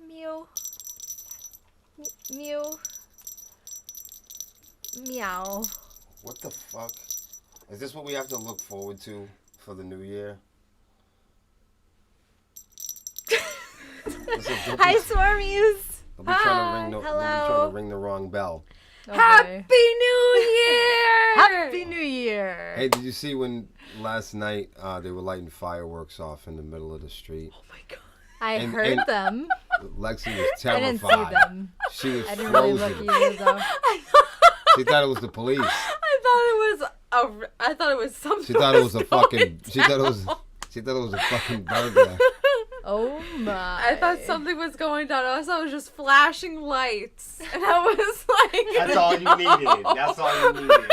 Mew. Mew. Meow. What the fuck? Is this what we have to look forward to for the new year? Hi, Swarmies. Don't be trying to ring the wrong bell. Oh, Happy New Year! Happy New Year. Hey, did you see when last night they were lighting fireworks off in the middle of the street? Oh my god. I heard them. Lexi was terrified. I didn't see them. She was I didn't really frozen. look either, though. She thought it was the police. I thought it was something. She thought it was a fucking. She thought it was a fucking burglar. Oh my. I thought something was going down. I thought it was just flashing lights. And I was like... That's all you needed. That's all you needed.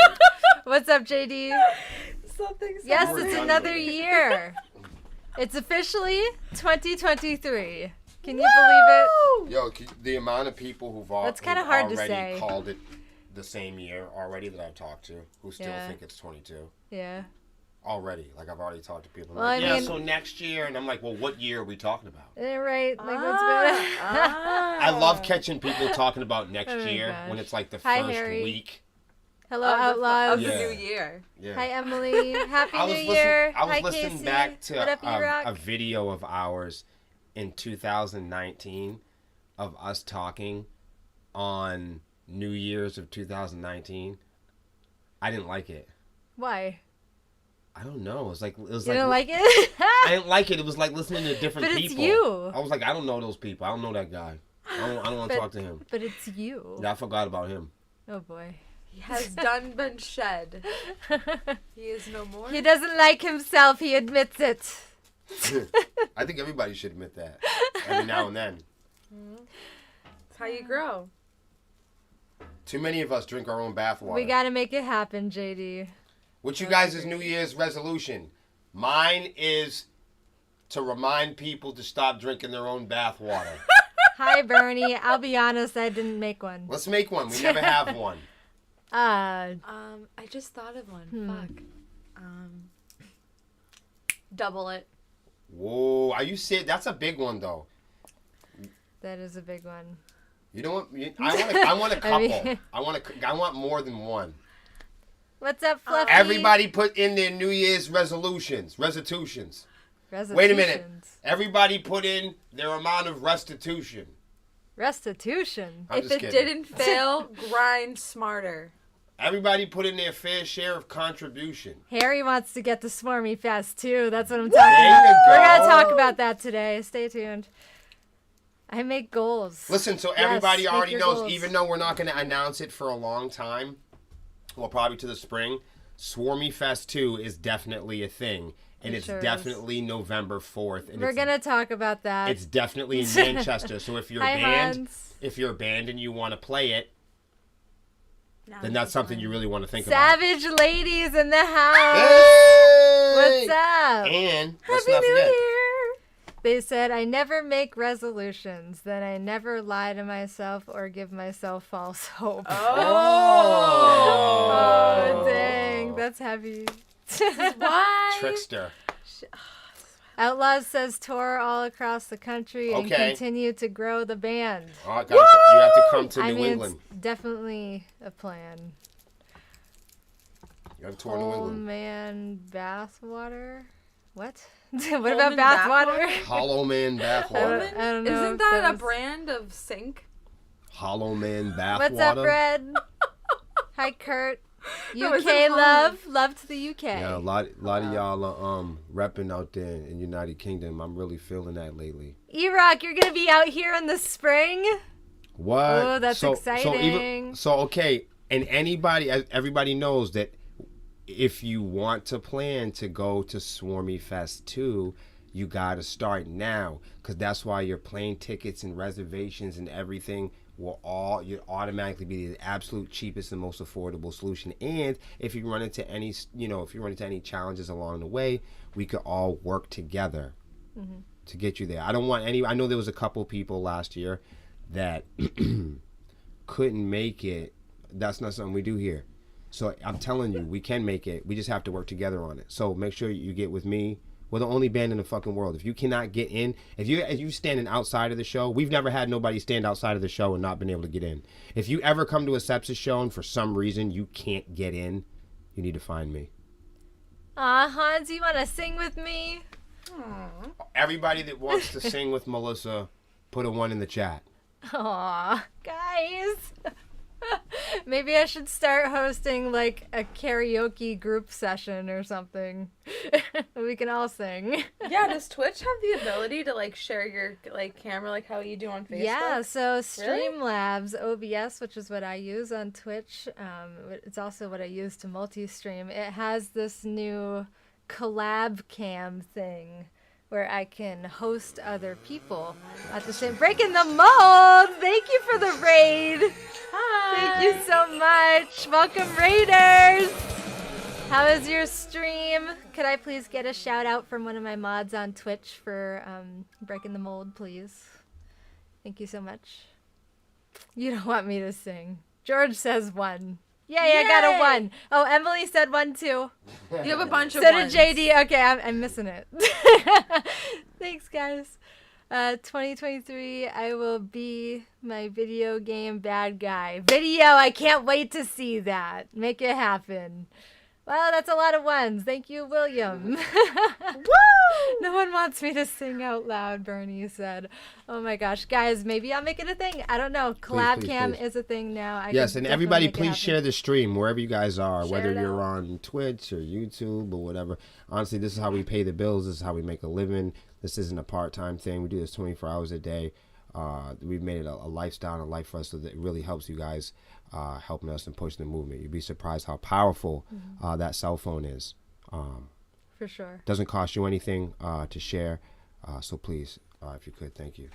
What's up, JD? Something's Yes, We're it's done another with it. year. It's officially 2023. Can you believe it? Yo, the amount of people who've That's kinda hard to already say. called it the same year already that I've talked to, who still Yeah. think it's 22. Yeah. Already. Like, I've already talked to people. Well, Like, I yeah, mean- so next year. And I'm like, well, what year are we talking about? Right. Like, what's going on? I love catching people talking about next Oh my year gosh. when it's like the Hi, first Harry. week. Hello, Outlaws. Of the Yeah. new year. Yeah. Hi, Emily. Happy I was New listening, Year. I was Hi, listening Casey. back to What up, E-Rock? a video of ours in 2019 of us talking on New Year's of 2019. I didn't like it. Why? I don't know. It was like You don't like it? I didn't like it. It was like listening to different But people. it's you. I was like, I don't know those people. I don't know that guy. I don't want to But- talk to him. But it's you. Yeah, I forgot about him. Oh, boy. He has done been shed. He is no more. He doesn't like himself. He admits it. I think everybody should admit that every now and then. That's how you grow. Too many of us drink our own bathwater. We got to make it happen, JD. What's you guys' New Year's resolution? Mine is to remind people to stop drinking their own bathwater. Hi, Bernie. I'll be honest, I didn't make one. Let's make one. We never have one. Uh, I just thought of one. Fuck. Double it. Whoa, are you serious? That's a big one, though. that is a big one. You know what? I want a couple. I mean- I want more than one. What's up, Fluffy? Everybody put in their New Year's resolutions. Wait a minute. Everybody put in their amount of restitution. Restitution. I'm If just it kidding. didn't fail, grind smarter. Everybody put in their fair share of contribution. Harry wants to get to Swarmy Fest, too. That's what I'm There talking you about. go. We're going to talk about that today. Stay tuned. I make goals. Listen, so Yes, everybody make already your knows, goals. even though we're not going to announce it for a long time, well, probably to the spring, Swarmy Fest 2 is definitely a thing. And It it's sure is. definitely November 4th. And We're it's, going to talk about that. It's definitely in Manchester. So if you're a Hi, band, Hans. if you're a band and you want to play it, then that's something you really want to think Savage ladies in the house. about. Hey! What's up? And let's Happy not New forget. Year. They said, I never make resolutions. Then I never lie to myself or give myself false hope. Oh, dang. That's heavy. Why? Trickster. Outlaws says tour all across the country and Okay. continue to grow the band. Oh, you have to come to I New mean, England. it's definitely a plan. You have to tour New Oh England. man, bathwater? What? what Holman about bathwater? bathwater? Hollow Man Bathwater. I don't know Isn't if that a was- brand of sink? Hollow Man Bathwater. What's up, Red? Hi, Kurt. That was UK in love. Love to the UK. Yeah, a lot of y'all are repping out there in United Kingdom. I'm really feeling that lately. E-Rock, you're going to be out here in the spring? What? Oh, that's So exciting. okay, and everybody knows that if you want to plan to go to Swarmy Fest 2, you got to start now, because that's why your plane tickets and reservations and everything you'd automatically be the absolute cheapest and most affordable solution. And if you run into any challenges along the way, we could all work together to get you there. I know there was a couple people last year that couldn't make it. That's not something we do here. So I'm telling you, we can make it. We just have to work together on it. So make sure you get with me, We're the only band in the fucking world. If you cannot get in, if you standing outside of the show, we've never had nobody stand outside of the show and not been able to get in. If you ever come to a Sepsiss show and for some reason you can't get in, you need to find me. Hans, you want to sing with me? Aww. Everybody that wants to sing with Melissa, put a 1 in the chat. Aw, guys. Maybe I should start hosting like a karaoke group session or something. We can all sing. Yeah, does Twitch have the ability to like share your like camera like how you do on Facebook? Yeah, so Really? Streamlabs OBS, which is what I use on Twitch, it's also what I use to multi-stream. It has this new collab cam thing where I can host other people at the same. Breaking the mold! Thank you for the raid! Hi. Thank you so much! Welcome, Raiders! How is your stream? Could I please get a shout out from one of my mods on Twitch for breaking the mold, please? Thank you so much. You don't want me to sing. George says 1. Yay, I got a 1. Oh, Emily said 1 too. You have a bunch of So ones. did JD. Okay, I'm missing it. Thanks, guys. 2023, I will be my video game bad guy. Video, I can't wait to see that. Make it happen. Well, that's a lot of 1s. Thank you, William. Woo! No one wants me to sing out loud, Bernie said. Oh my gosh. Guys, maybe I'll make it a thing. I don't know. Collab cam is a thing now. Yes, and everybody please happen. share the stream wherever you guys are, Share whether it you're out. on Twitch or YouTube or whatever. Honestly, this is how we pay the bills. This is how we make a living. This isn't a part-time thing. We do this 24 hours a day. We've made it a lifestyle and a life for us, so that it really helps you guys, helping us and pushing the movement. You'd be surprised how powerful that cell phone is. For sure. Doesn't cost you anything to share, so please, if you could, thank you.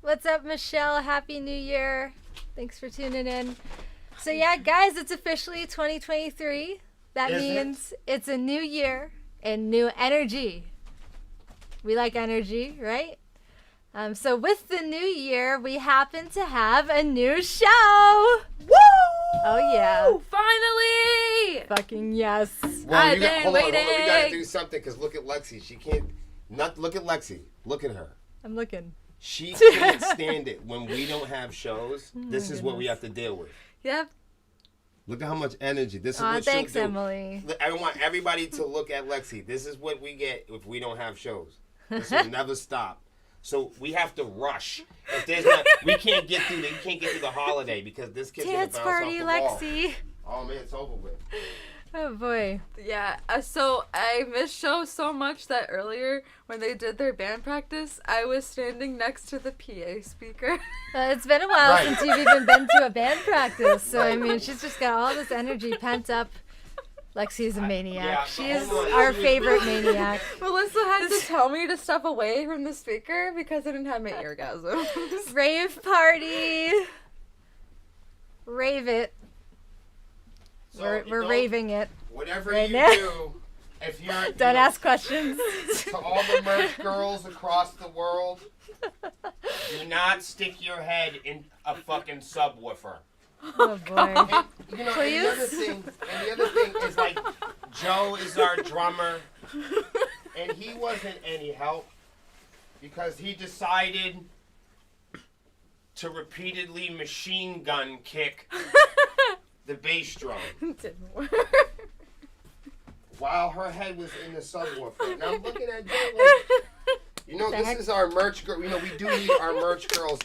What's up, Michelle? Happy New Year. Thanks for tuning in. So yeah, guys, it's officially 2023. That Is it? means it's a new year and new energy. We like energy, right? So with the new year, we happen to have a new show. Woo! Oh yeah. Finally! Fucking yes. I've been hold on, we gotta waiting. do something, because look at Lexi. She can't, not look at Lexi. Look at her. I'm looking. She can't stand it when we don't have shows. This is what we have to deal with. Yep. Look at how much energy. This is Aw, what thanks, she'll do. Emily. Look, I want everybody to look at Lexi. This is what we get if we don't have shows. This will never stop. So we have to rush. If there's not, we can't get through. You can't get through the holiday because this kid's gonna Dance bounce party, off the Lexi. wall. Oh man, it's over with. Oh boy. Yeah, so I missed show so much that earlier when they did their band practice, I was standing next to the PA speaker. It's been a while Right. since you've even been to a band practice. So, I mean, she's just got all this energy pent up. Lexi's a maniac. yeah, She but is hold on. our favorite maniac. Melissa had to tell me to step away from the speaker because I didn't have my orgasm. Rave party. Rave it. So We're you don't- raving it. Whatever right you now. do, if you're Don't ask questions. to all the merch girls across the world, do not stick your head in a fucking subwoofer. Oh boy. And, you know, Please? and the other thing is like, Joe is our drummer, and he wasn't any help because he decided to repeatedly machine gun kick the bass drum Didn't work. while her head was in the subwoofer. And I'm looking at Joe like, you know, The this heck? is our merch girl. You know, we do need our merch girls'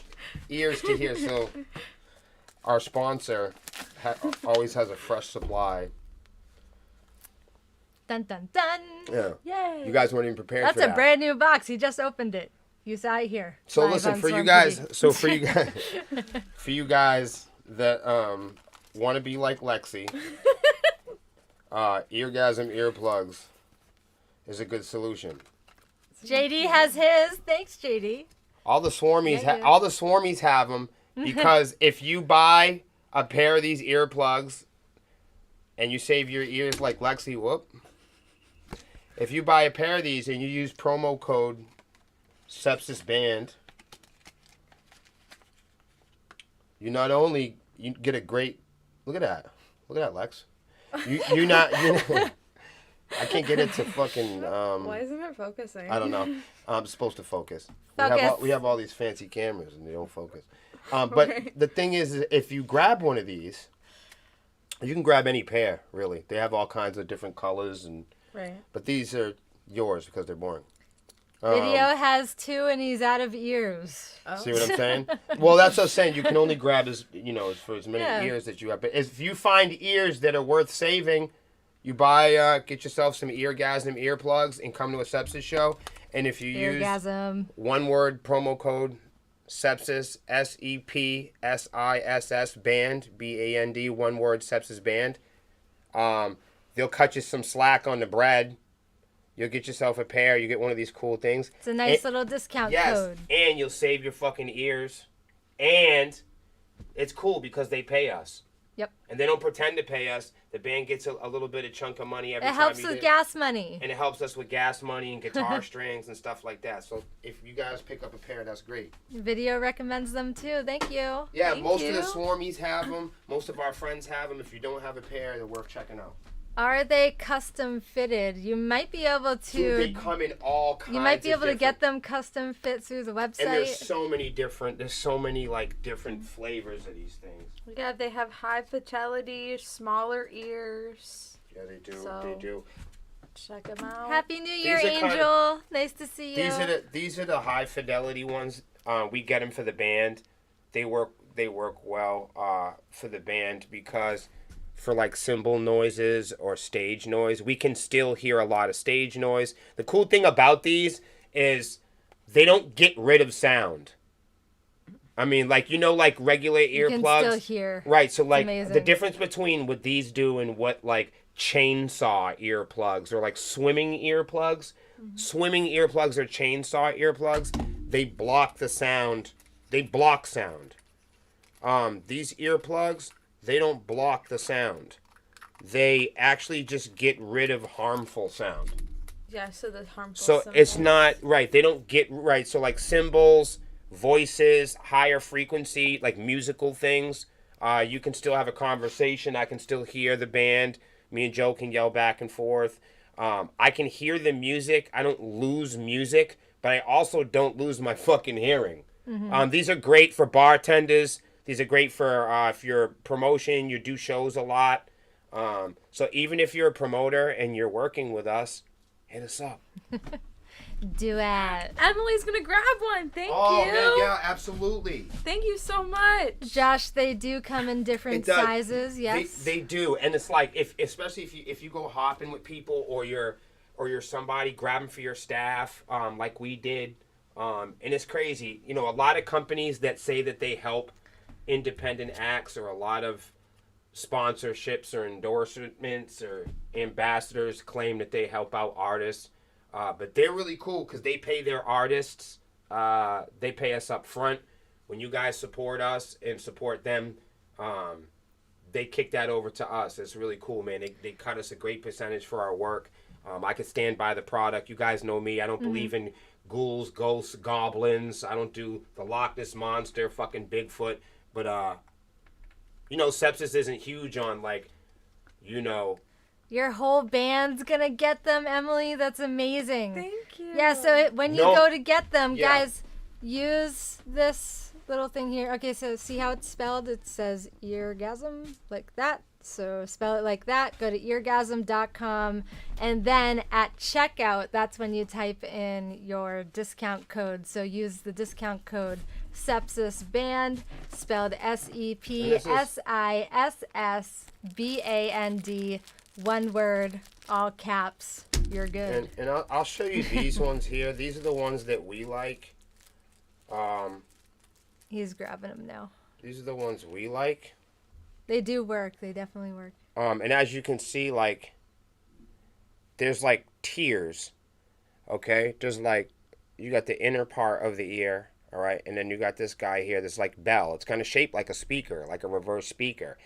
ears to hear. So our sponsor always has a fresh supply. Dun dun dun. Yeah. Yay. You guys weren't even prepared That's for a that. brand new box. He just opened it. You saw it here. So live listen, on for you Storm guys, TV. so for you guys, for you guys that want to be like Lexi, eargasm earplugs is a good solution. JD has his. Thanks, JD. All the swarmies, Yeah, yeah. all the swarmies have them because if you buy a pair of these earplugs and you save your ears like Lexi, whoop. If you buy a pair of these and you use promo code Sepsiss Band, you not only you get a great look at that, Lex. I can't get it to fucking. Why isn't it focusing? I don't know. I'm supposed to focus. Focus. We have all these fancy cameras and they don't focus. But Right. the thing is, if you grab one of these, you can grab any pair. Really, they have all kinds of different colors Right. but these are yours because they're boring. Video has 2 and he's out of ears. Oh. See what I'm saying? Well, that's what I'm saying. You can only grab for as many Yeah. ears that you have. But if you find ears that are worth saving, you buy, get yourself some Eargasm earplugs and come to a Sepsiss show. And if you use Eargasm. one word promo code Sepsiss, Sepsiss band, BAND, one word Sepsiss band, they'll cut you some slack on the bread. You'll get yourself a pair. You get one of these cool things. It's a nice And- little discount Yes, code. and you'll save your fucking ears. And it's cool because they pay us. Yep. And they don't pretend to pay us. The band gets a little bit of chunk of money every It time helps you with do. gas money. And it helps us with gas money and guitar strings and stuff like that. So if you guys pick up a pair, that's great. Video recommends them too. Thank you. Yeah, Thank most of the you. Swarmies have them. Most of our friends have them. If you don't have a pair, they're worth checking out. Are they custom fitted? You might be able Dude, they to. come in all kinds. You might be of able to get different- them custom fit through the And there's website. so many different. There's so many like different flavors of these things. Yeah, they have high fidelity, smaller ears. Yeah, they do. So- They do. Check them out. Happy New Year, are kind of- Angel. Nice to see you. These are the high fidelity ones. We get them for the band. They work well for the band because for like cymbal noises or stage noise, we can still hear a lot of stage noise. The cool thing about these is they don't get rid of sound. I mean, like like regular You can earplugs. still hear. Right, so like the amazing. difference between what these do and what like chainsaw earplugs or like swimming earplugs. Swimming earplugs or chainsaw earplugs, they block the sound. They block sound. These earplugs, they don't block the sound. They actually just get rid of harmful sound. Yeah, so the harmful. So it's symbols. not right. They don't get right. So like cymbals, voices, higher frequency, like musical things. You can still have a conversation. I can still hear the band. Me and Joe can yell back and forth. I can hear the music. I don't lose music, but I also don't lose my fucking hearing. These are great for bartenders. These are great for if you're promotion, you do shows a lot. So even if you're a promoter and you're working with us, hit us up. Do it. Emily's gonna grab one. Thank Oh, you. man, yeah, absolutely. Thank you so much. Josh, they do come in different It does. sizes. Yes. They do, and it's like especially if you go hopping with people or you're somebody, grab them for your staff, like we did, and it's crazy. A lot of companies that say that they help independent acts or a lot of sponsorships or endorsements or ambassadors claim that they help out artists, but they're really cool because they pay their artists. They pay us up front. When you guys support us and support them, they kick that over to us. It's really cool, man. They cut us a great percentage for our work. I could stand by the product. You guys know me. I don't believe in ghouls, ghosts, goblins. I don't do the Loch Ness Monster, fucking Bigfoot. But, Sepsiss isn't huge on, Your whole band's gonna get them, Emily. That's amazing. Thank you. Yeah, so when you No. go to get them, Yeah. guys, use this little thing here. Okay, so see how it's spelled? It says eargasm, like that. So spell it like that. Go to eargasm.com. And then at checkout, that's when you type in your discount code. So use the discount code Sepsiss Band, spelled SEPSISSBAND, one word, all caps. You're good. and I'll show you these ones here. These are the ones that we like. He's grabbing them now. These are the ones we like. They do work. They definitely work. And as you can see, there's tiers, okay? There's you got the inner part of the ear, all right? And then you got this guy here, this bell. It's kind of shaped like a speaker, like a reverse speaker.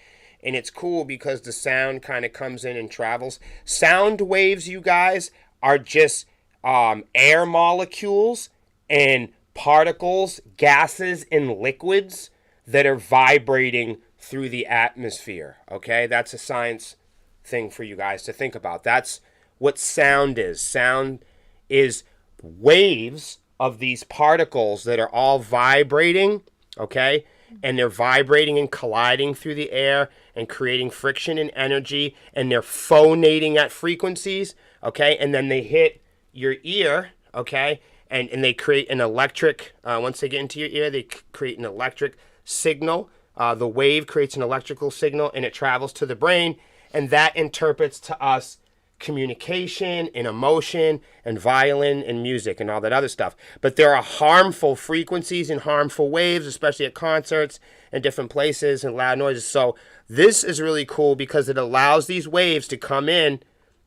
And it's cool because the sound kind of comes in and travels. Sound waves, you guys, are just air molecules and particles, gases, and liquids that are vibrating through the atmosphere, okay? That's a science thing for you guys to think about. That's what sound is. Sound is waves of these particles that are all vibrating, okay? And they're vibrating and colliding through the air and creating friction and energy, and they're phonating at frequencies, okay? And then they hit your ear, okay? And they create an electric, once they get into your ear, they create an electric signal. The wave creates an electrical signal, and it travels to the brain, and that interprets to us communication and emotion and violin and music and all that other stuff. But there are harmful frequencies and harmful waves, especially at concerts and different places and loud noises. So this is really cool because it allows these waves to come in,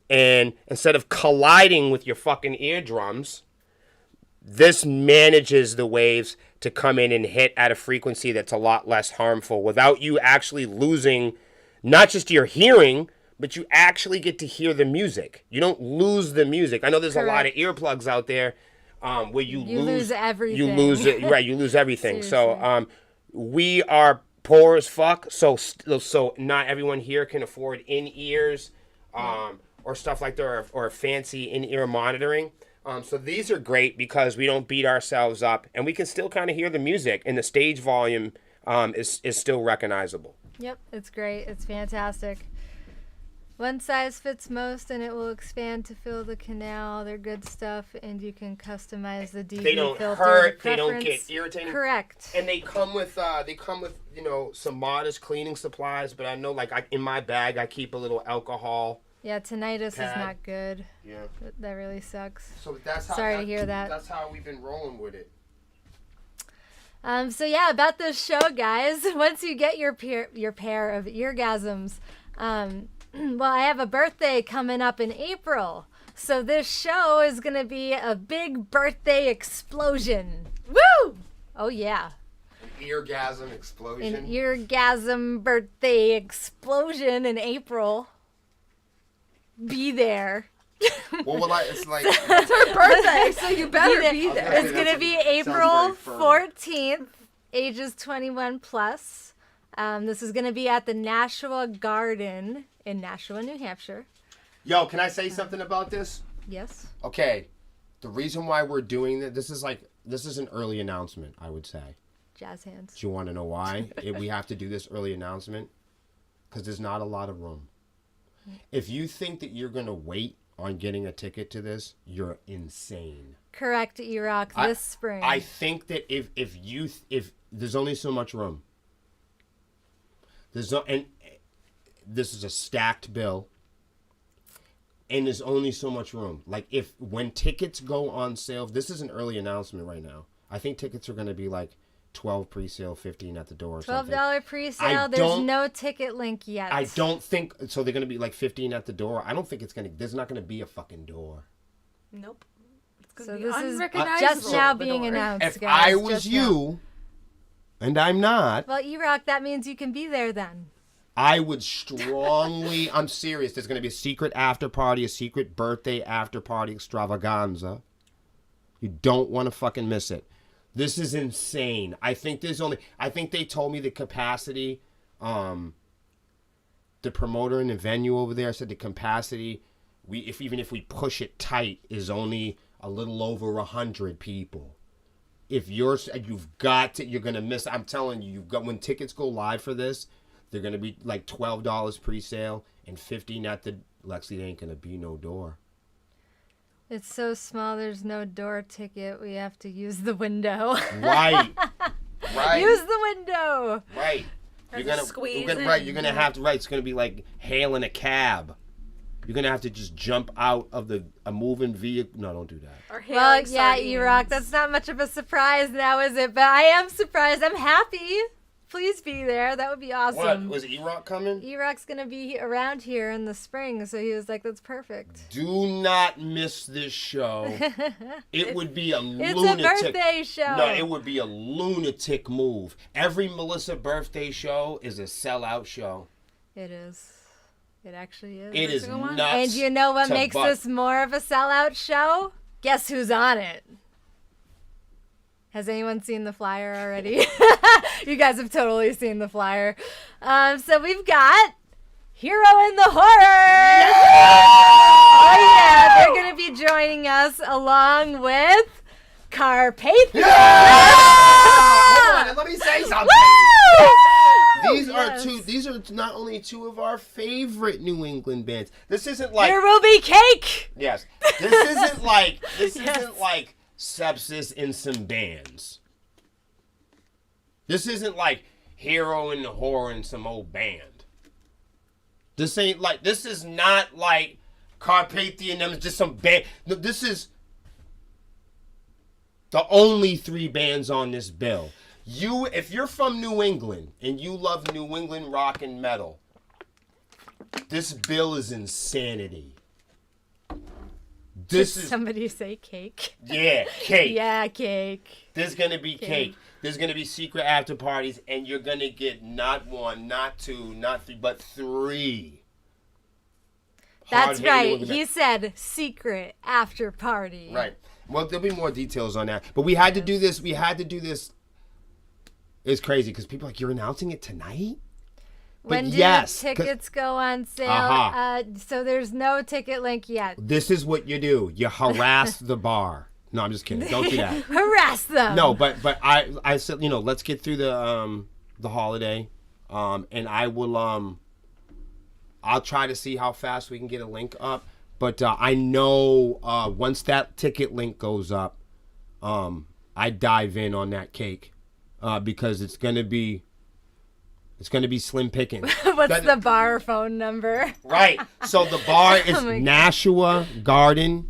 and instead of colliding with your fucking eardrums, this manages the waves to come in and hit at a frequency that's a lot less harmful without you actually losing not just your hearing, but you actually get to hear the music. You don't lose the music. I know there's a lot of earplugs out there where you lose everything. You lose it, right? You lose everything. So we are poor as fuck. So not everyone here can afford in-ears or stuff like that, or fancy in-ear monitoring. So these are great because we don't beat ourselves up, and we can still kind of hear the music, and the stage volume is still recognizable. Yep, it's great. It's fantastic. One size fits most, and it will expand to fill the canal. They're good stuff, and you can customize the DV They don't filter hurt. to They don't preference. get irritating. Correct. And they come with some modest cleaning supplies. But I know, in my bag, I keep a little alcohol. Yeah, tinnitus pad. is not good. Yeah. That really sucks. So that's how. Sorry to hear that. That's how we've been rolling with it. So yeah, about this show, guys. Once you get your pair of eargasms, well, I have a birthday coming up in April, so this show is gonna be a big birthday explosion. Woo! Oh yeah. An eargasm explosion. An eargasm birthday explosion in April. Be there. It's like It's her birthday, so you better be there. It's gonna be April 14th, ages 21 plus. This is gonna be at the Nashua Garden in Nashua, New Hampshire. Yo, can I say something about this? Yes. Okay, the reason why we're doing this is an early announcement, I would say. Jazz hands. Do you want to know why we have to do this early announcement? Because there's not a lot of room. If you think that you're gonna wait on getting a ticket to this, you're insane. Correct, E-Rock, this spring. I think that if there's only so much room. And this is a stacked bill. And there's only so much room. Like when tickets go on sale, this is an early announcement right now. I think tickets are going to be like 12 pre-sale, 15 at the door or something. $12 pre-sale. There's no ticket link yet. I don't think so. They're going to be like 15 at the door. I don't think there's not going to be a fucking door. Nope. It's So be this is unrecognizable, just now the being door. announced, If guys. I was just now. you, and I'm not, Well, E-Rock, that means you can be there then. I would strongly, I'm serious, there's going to be a secret after party, a secret birthday after party extravaganza. You don't want to fucking miss it. This is insane. I think they told me the capacity, the promoter in the venue over there said the capacity, even if we push it tight, is only a little over 100 people. If you're going to miss, I'm telling you, when tickets go live for this, they're going to be like $12 pre-sale and $15 at the, Lexi, there ain't going to be no door. It's so small, there's no door ticket. We have to use the window. Right. Use the window. Right. You're gonna squeeze right. in. You're gonna have to. Right. It's gonna be like hailing a cab. You're gonna have to just jump out of a moving vehicle. No, don't do that. Or Well, hailing yeah, sardines. E-Rock, that's not much of a surprise now, is it? But I am surprised. I'm happy. Please be there. That would be awesome. What was E-Rock coming? E-Rock's gonna be around here in the spring, so he was like, "That's perfect." Do not miss this show. It would be a It's lunatic. a birthday show. No, it would be a lunatic move. Every Melissa birthday show is a sellout show. It is. It actually is. It is single one? nuts. And you know what to makes buck. this more of a sellout show? Guess who's on it? Has anyone seen the flyer already? You guys have totally seen the flyer. So we've got Hero in the Horror. Oh yeah, they're gonna be joining us along with Carpathia. Hold on, let me say something. These are not only two of our favorite New England bands. This isn't like There will be cake. Yes. This isn't like Sepsiss and some bands. This isn't like Hero and the Horror and some old band. This ain't like, this is not like Carpathia and them, just some band. No, this is the only 3 bands on this bill. If you're from New England and you love New England rock and metal, this bill is insanity. Did somebody say cake? Yeah, cake. Yeah, cake. There's gonna be cake. There's gonna be secret after parties, and you're gonna get not 1, not 2, not 3, but 3. That's right. He said secret after party. Right. Well, there'll be more details on that. But we had to do this. It's crazy because people are like, you're announcing it tonight? When do tickets go on sale? So there's no ticket link yet. This is what you do. You harass the bar. No, I'm just kidding. Don't do that. Harass them. No, but I said, let's get through the holiday, and I will I'll try to see how fast we can get a link up. But I know once that ticket link goes up, I dive in on that cake because it's gonna be slim picking. What's the bar phone number? Right. So the bar is Nashua Garden.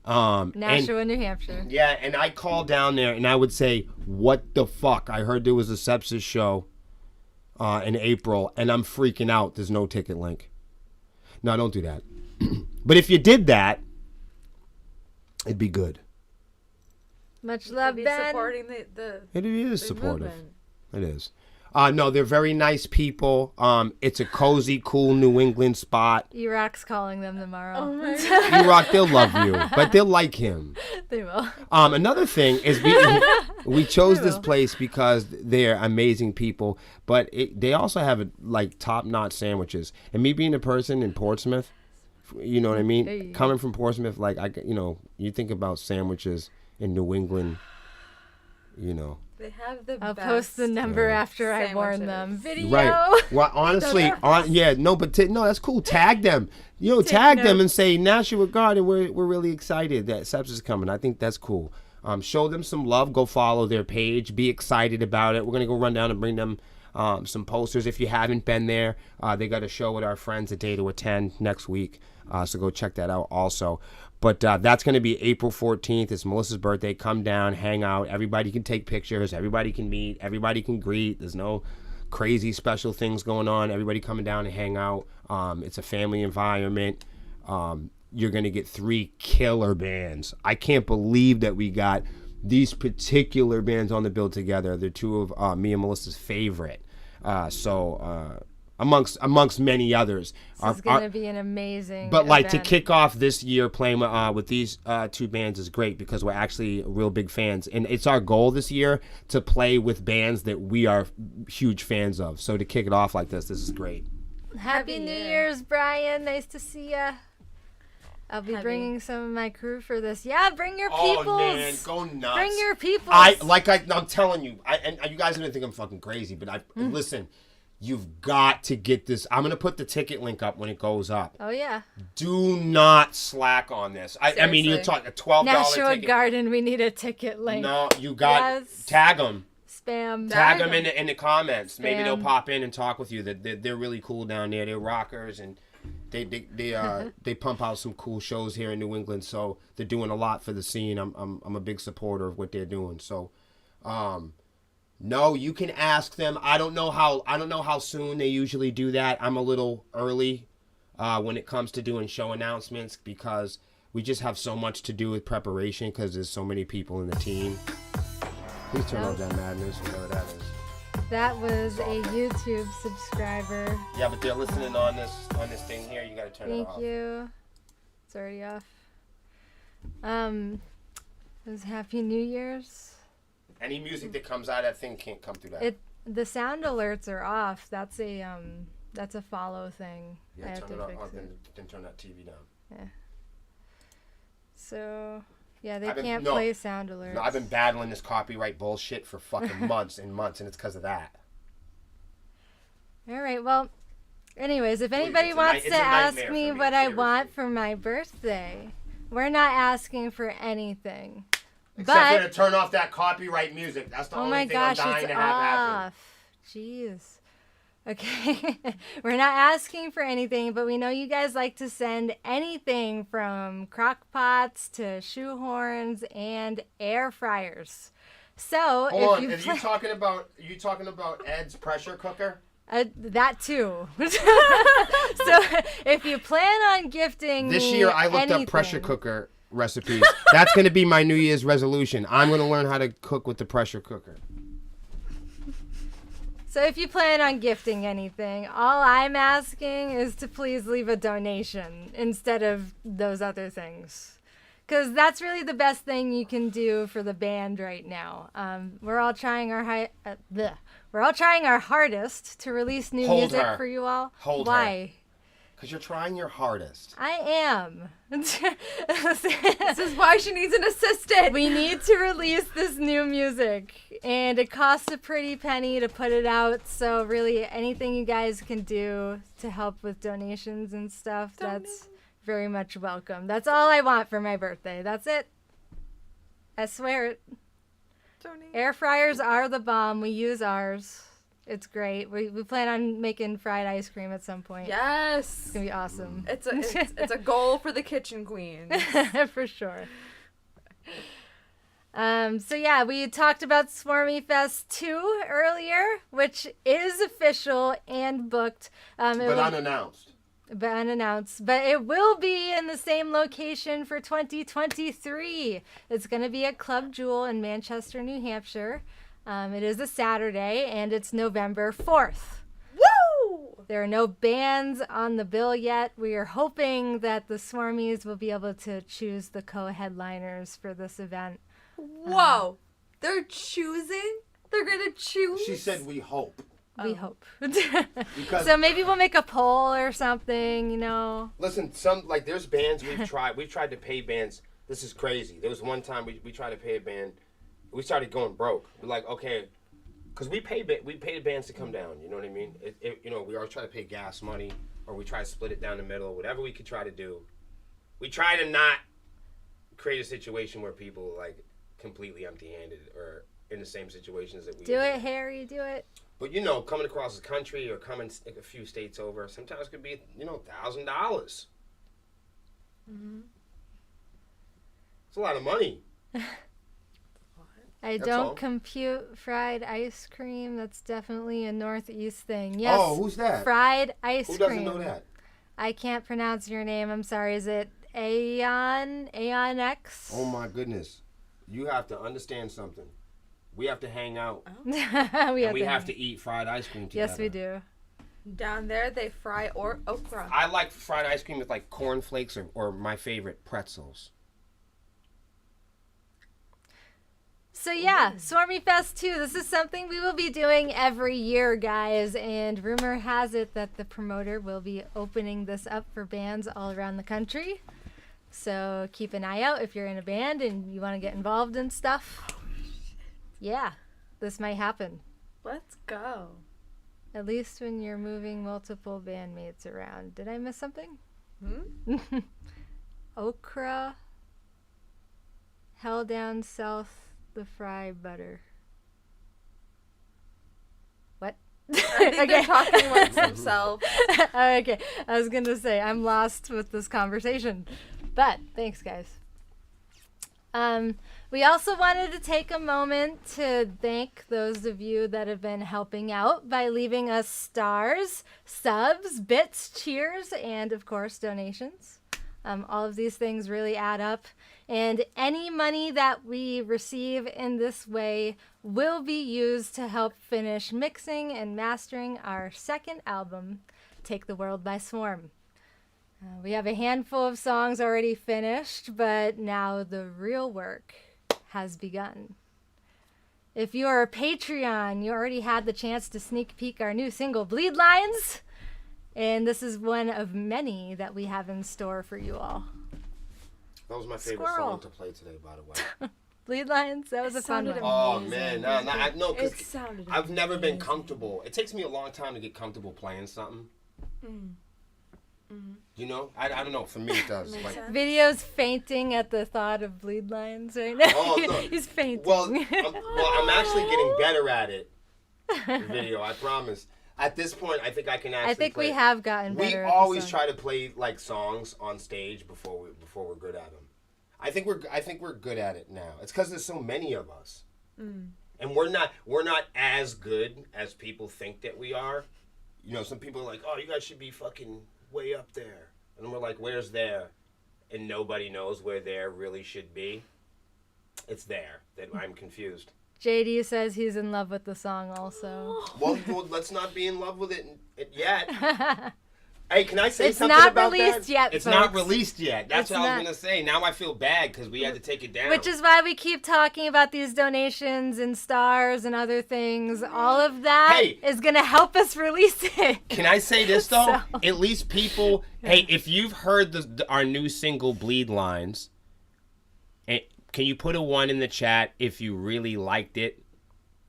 Nashua, New Hampshire. Yeah, and I call down there and I would say, what the fuck? I heard there was a Sepsiss show in April and I'm freaking out. There's no ticket link. No, don't do that. But if you did that, it'd be good. Much love, Ben. Supporting It is supportive. Movement. It is. No, they're very nice people. It's a cozy, cool New England spot. E-Rock's calling them tomorrow. Oh my God. E-Rock, they'll love you, but they'll like him. They will. Another thing is we chose this place because they're amazing people, but they also have like top-notch sandwiches. And me being a person in Portsmouth, you know what I mean? Hey. Coming from Portsmouth, like you think about sandwiches in New England, They have the I'll best post the number after I warn them. Video. Right. Well, honestly, that's cool. Tag them. Tag them and say, Nashua Garden, we're really excited that Sepsiss is coming. I think that's cool. Show them some love. Go follow their page. Be excited about it. We're going to go run down and bring them some posters. If you haven't been there, they got a show with our friends, A Day to Attend, next week. So go check that out also. But that's going to be April 14th. It's Melissa's birthday. Come down, hang out. Everybody can take pictures. Everybody can meet. Everybody can greet. There's no crazy special things going on. Everybody coming down and hang out. It's a family environment. You're going to get 3 killer bands. I can't believe that we got these particular bands on the bill together. They're 2 of me and Melissa's favorite. Amongst many others. This is going to be an amazing But event. to kick off this year playing with these 2 bands is great because we're actually real big fans. And it's our goal this year to play with bands that we are huge fans of. So to kick it off like this is great. Happy New Year's, Brian. Nice to see ya. I'll be bringing some of my crew for this. Yeah, bring your peoples. Oh, man, go nuts. Bring your peoples. I'm telling you, and you guys are going to think I'm fucking crazy, but listen. You've got to get this. I'm going to put the ticket link up when it goes up. Oh, yeah. Do not slack on this. I mean, you're talking a $12 Nashua ticket. Garden, we need a ticket link. No, you got tag them. Spam. Tag them in the comments. Spam. Maybe they'll pop in and talk with you. They're really cool down there. They're rockers, and they pump out some cool shows here in New England. So they're doing a lot for the scene. I'm a big supporter of what they're doing. So, no, you can ask them. I don't know how soon they usually do that. I'm a little early when it comes to doing show announcements because we just have so much to do with preparation because there's so many people in the team. Please turn off that madness, whatever that is. That was a YouTube subscriber. Yeah, but they're listening on this thing here. You gotta turn it off. Thank you. It's already off. It was Happy New Year's. Any music that comes out of that thing can't come through that. The sound alerts are off. That's That's a follow thing. I Yeah, have turn to it fix off, it. then turn that TV down. Yeah. So, yeah, they I've been- can't no. play sound alerts. No, I've been battling this copyright bullshit for fucking months and months, and it's because of that. All right, well, anyways, if anybody wants to it's a ask nightmare me for me, what I want seriously. for my birthday, we're not asking for anything. Except for But to turn off that copyright music. That's the oh only my thing gosh, I'm dying it's to have happen. off. Jeez. Okay, we're not asking for anything, but we know you guys like to send anything from crock pots to shoehorns and air fryers. So Hold if on, you are you talking about Ed's pressure cooker? that too. So if you plan on gifting This me year I looked anything, up pressure cooker recipes. That's going to be my New Year's resolution. I'm going to learn how to cook with the pressure cooker. So if you plan on gifting anything, all I'm asking is to please leave a donation instead of those other things. Because that's really the best thing you can do for the band right now. We're all trying we're all trying our hardest to release new Hold music her. for you all. Hold her. Why? Because you're trying your hardest. I am. This is why she needs an assistant. We need to release this new music, and it costs a pretty penny to put it out. So really, anything you guys can do to help with donations and stuff, that's very much welcome. That's all I want for my birthday. That's it. I swear it. Donate. Air fryers are the bomb. We use ours. It's great. We plan on making fried ice cream at some point. Yes. It's gonna be awesome. It's a goal for the kitchen queen. For sure. So yeah, we talked about Swarmy Fest 2 earlier, which is official and booked. But unannounced. But it will be in the same location for 2023. It's going to be at Club Jewel in Manchester, New Hampshire. It is a Saturday, and it's November 4th. Woo! There are no bands on the bill yet. We are hoping that the Swarmies will be able to choose the co-headliners for this event. Whoa! They're choosing? They're gonna choose? She said we hope. We hope. Because So maybe we'll make a poll or something, you know. listen, there's bands we've tried to pay bands. This is crazy. There was one time we tried to pay a band. We started going broke. We're like, okay, because we pay the bands to come down. You know what I mean? We always try to pay gas money, or we try to split it down the middle, whatever we could try to do. We try to not create a situation where people are like completely empty-handed or in the same situations that we Do it, Harry. Do it. But coming across the country or coming a few states over, sometimes could be $1,000. Mm-hmm. It's a lot of money. I That's don't all. compute fried ice cream. That's definitely a Northeast thing. Yes. Oh, who's that? Fried ice Who cream. doesn't know that? I can't pronounce your name. I'm sorry. Is it Aeon X? Oh my goodness. You have to understand something. We have to hang out. we And we have to eat fried ice cream together. Yes, we do. Down there, they fry okra. I like fried ice cream with like cornflakes or my favorite, pretzels. So yeah, Swarmy Fest 2. This is something we will be doing every year, guys. And rumor has it that the promoter will be opening this up for bands all around the country. So keep an eye out if you're in a band and you want to get involved in stuff. Yeah, this might happen. Let's go. At least when you're moving multiple bandmates around. Did I miss something? Okra. Hell down south. The fry butter. What? I think they're talking amongst themselves. Okay, I was gonna say I'm lost with this conversation, but thanks, guys. We also wanted to take a moment to thank those of you that have been helping out by leaving us stars, subs, bits, cheers, and of course donations. All of these things really add up. And any money that we receive in this way will be used to help finish mixing and mastering our second album, Take the World by Swarm. We have a handful of songs already finished, but now the real work has begun. If you are a Patreon, you already had the chance to sneak peek our new single, Bleed Lines. And this is one of many that we have in store for you all. That was my favorite Squirrel. song to play today, by the way. Bleed Lines, that was a fun sounded one. Oh Amazing. man, no, It because sounded I've never been amazing. comfortable. It takes me a long time to get comfortable playing something. You know, I don't know. For me, it does. Makes Like, sense. Video's fainting at the thought of Bleed Lines right now. Oh, no. He's fainting. well, I'm actually getting better at it. Video, I promise. At this point, I think I can actually. I think play we it. have gotten We better. always at the try to play like songs on stage before we're good at them. I think we're good at it now. It's because there's so many of us, and we're not as good as people think that we are. You know, some people are like, "Oh, you guys should be fucking way up there," and we're like, "Where's there?" And nobody knows where there really should be. It's there that I'm confused. JD says he's in love with the song also. Well, let's not be in love with it yet. Hey, can I say It's something not about released that? yet, It's not folks. released yet. That's It's what I not. was gonna say. Now I feel bad because we had to take it down. Which is why we keep talking about these donations and stars and other things. All of that is Hey. going to help us release it. Can I say this though? So- At least people, hey, if you've heard our new single "Bleed Lines," can you put a 1 in the chat if you really liked it?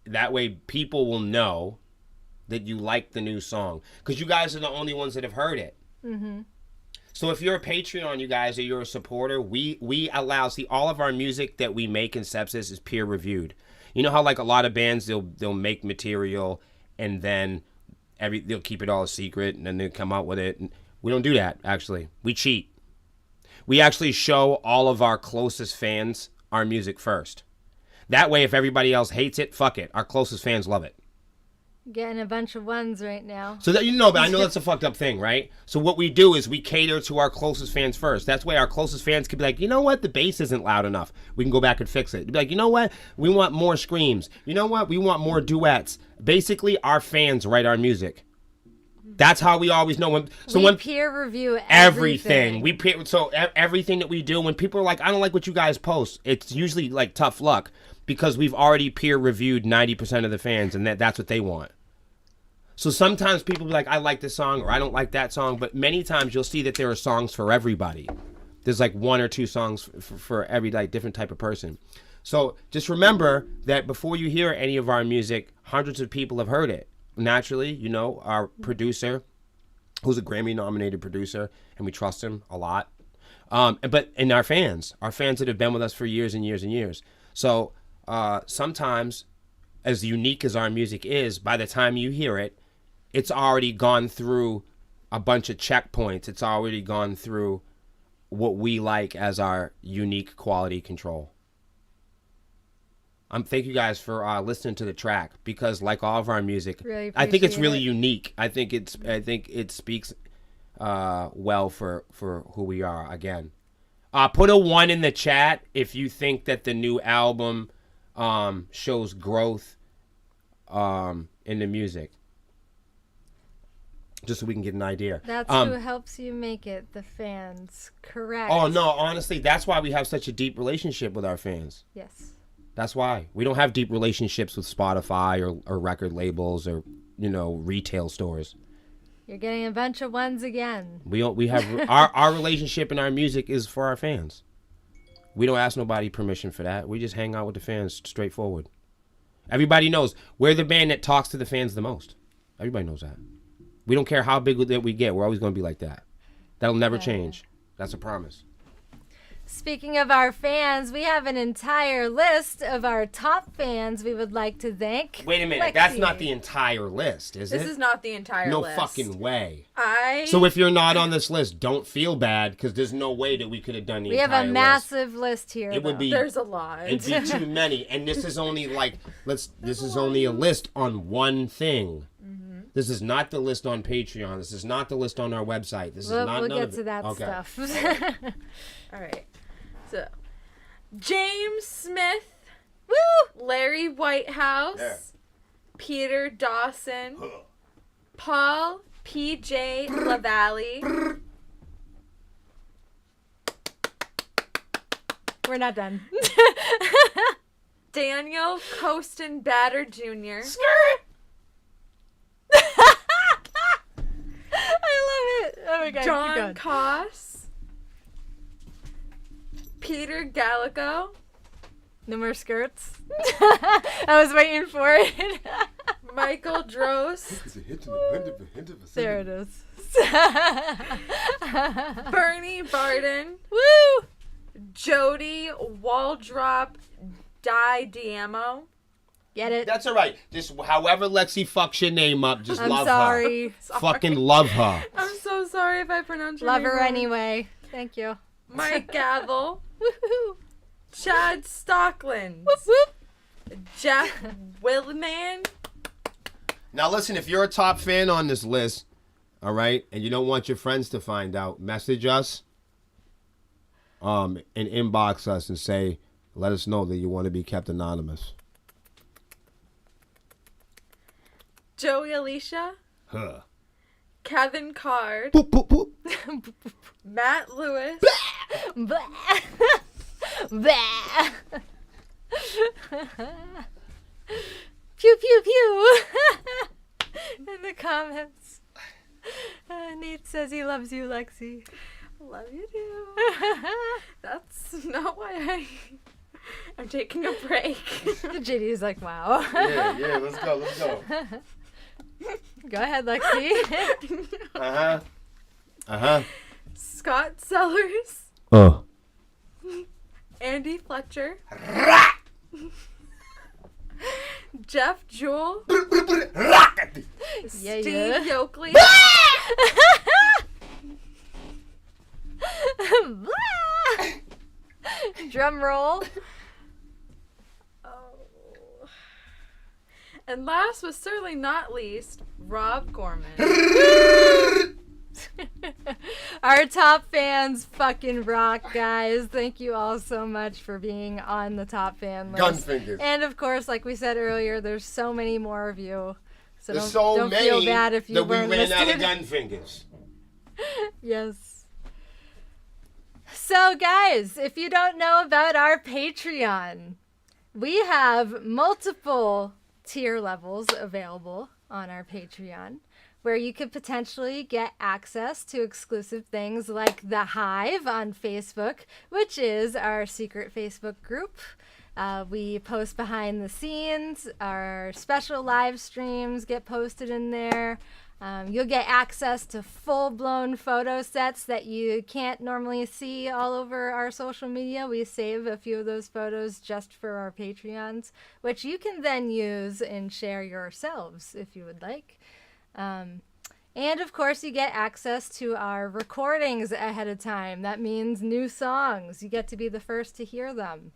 That way, people will know that you like the new song because you guys are the only ones that have heard it. Mm-hmm. So if you're a Patreon, you guys, or you're a supporter, we allow, see, all of our music that we make in Sepsiss is peer reviewed. You know how like a lot of bands they'll make material and then they'll keep it all a secret and then they'll come out with it. And we don't do that. Actually, we cheat. We actually show all of our closest fans our music first. That way, if everybody else hates it, fuck it. Our closest fans love it. Getting a bunch of ones right now. So that but I know that's a fucked up thing, right? So what we do is we cater to our closest fans first. That's why our closest fans could be like, you know what, the bass isn't loud enough. We can go back and fix it. Be like, you know what, we want more screams. You know what, we want more duets. Basically, our fans write our music. That's how we always know when. So we when peer review everything everything that we do, when people are like, I don't like what you guys post, it's usually like tough luck because we've already peer reviewed 90% of the fans, and that's what they want. So sometimes people be like, I like this song or I don't like that song, but many times you'll see that there are songs for everybody. There's like 1 or 2 songs for every like different type of person. So just remember that before you hear any of our music, hundreds of people have heard it. Naturally, you know, our producer, who's a Grammy-nominated producer, and we trust him a lot. But our fans that have been with us for years and years and years. So sometimes, as unique as our music is, by the time you hear it, it's already gone through a bunch of checkpoints. It's already gone through what we like as our unique quality control. Thank you guys for listening to the track because, like all of our music, Really I think it's appreciate really it. unique. I think it speaks well for who we are. Again, put a 1 in the chat if you think that the new album shows growth in the music, just so we can get an idea. That's who helps you make it, the fans. Correct. Oh no, honestly, that's why we have such a deep relationship with our fans. Yes. That's why we don't have deep relationships with Spotify or record labels or retail stores. You're getting a bunch of ones again. We have our relationship and our music is for our fans. We don't ask nobody permission for that. We just hang out with the fans straightforward. Everybody knows we're the band that talks to the fans the most. Everybody knows that. We don't care how big that we get. We're always going to be like that. That'll never change. That's a promise. Speaking of our fans, we have an entire list of our top fans we would like to thank. Wait a minute. Lexi. That's not the entire list, is it? This is not the entire no list. fucking way. I So if you're not on this list, don't feel bad because there's no way that we could have done the We have entire a list. massive list here. It would though. be There's a lot. It'd be too many, and this is only this is only a list on one thing. Mm-hmm. This is not the list on Patreon. This is not the list on our website. This is not. We'll none get of to it. that Okay. stuff. All right. So, James Smith, Woo! Larry Whitehouse, Yeah. Peter Dawson, Paul P.J. LaValle, We're not done. Daniel Costin Batter Jr., I my god, keep John going. Koss, Peter Gallico, No more skirts. I was waiting for it. Michael Drost, There it is. Bernie Barden, Woo! Jody Waldrop Diamo. Get it? That's all right. Just however Lexi fucks your name up, just I'm love sorry. her. Fucking love her. I'm so sorry if I pronounced your Love name her wrong. anyway. Thank you. Mike Gavel, Woohoo! Chad Stockland, Whoop whoop. Jeff Willman, Now listen, if you're a top fan on this list, all right, and you don't want your friends to find out, message us, and inbox us and say, let us know that you want to be kept anonymous. Joey Alicia, Huh. Kevin Card, Boop, boop, boop. Matt Lewis, Blah. Blah. Pew pew pew. In the comments. Nate says he loves you, Lexi. love you too. That's not why I'm taking a break. JD's like, wow. Yeah, let's go. Go ahead, Lexi. Uh-huh. Scott Sellers, Oh. Andy Fletcher, Jeff Jewell, Yeah, Steve yeah. Yoakley, Drum roll. oh. And last but certainly not least, Rob Gorman. Our top fans fucking rock, guys. Thank you all so much for being on the top fan list. Gunfingers. And of course, like we said earlier, there's so many more of you. So There's don't many feel bad if you that we weren't ran out of listed. gunfingers. Yes. So, guys, if you don't know about our Patreon, we have multiple tier levels available on our Patreon where you could potentially get access to exclusive things like The Hive on Facebook, which is our secret Facebook group. We post behind the scenes. Our special live streams get posted in there. You'll get access to full-blown photo sets that you can't normally see all over our social media. We save a few of those photos just for our Patreons, which you can then use and share yourselves if you would like. And of course, you get access to our recordings ahead of time. That means new songs. You get to be the first to hear them.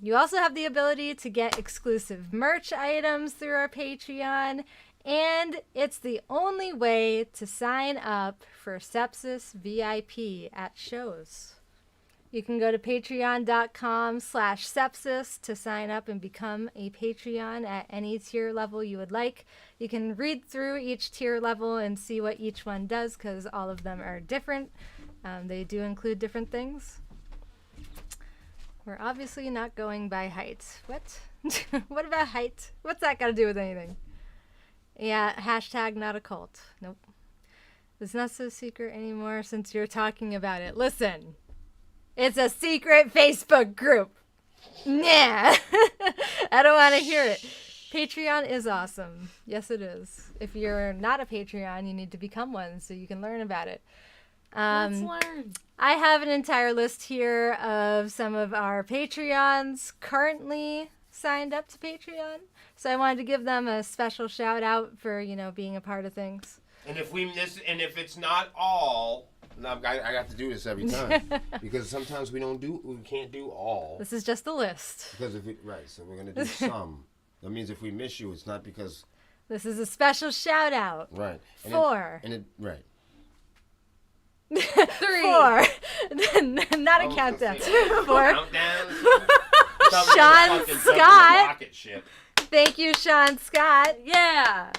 You also have the ability to get exclusive merch items through our Patreon. And it's the only way to sign up for Sepsiss VIP at shows. You can go to patreon.com/sepsiss to sign up and become a Patreon at any tier level you would like. You can read through each tier level and see what each one does because all of them are different. They do include different things. We're obviously not going by height. What? What about height? What's that got to do with anything? Yeah, hashtag not a cult. Nope. It's not so secret anymore since you're talking about it. Listen, it's a secret Facebook group. Nah. I don't want to hear it. Patreon is awesome. Yes, it is. If you're not a Patreon, you need to become one so you can learn about it. Let's learn. I have an entire list here of some of our Patreons currently signed up to Patreon. So I wanted to give them a special shout out for, being a part of things. And if it's not all, I have to do this every time because sometimes we can't do all. This is just a list. Because so we're gonna do some. That means if we miss you, it's not because. This is a special shout out. Right. For. Right. 3. 4. Not a countdown. 4. Sean Scott. Thank you, Sean Scott. Yeah.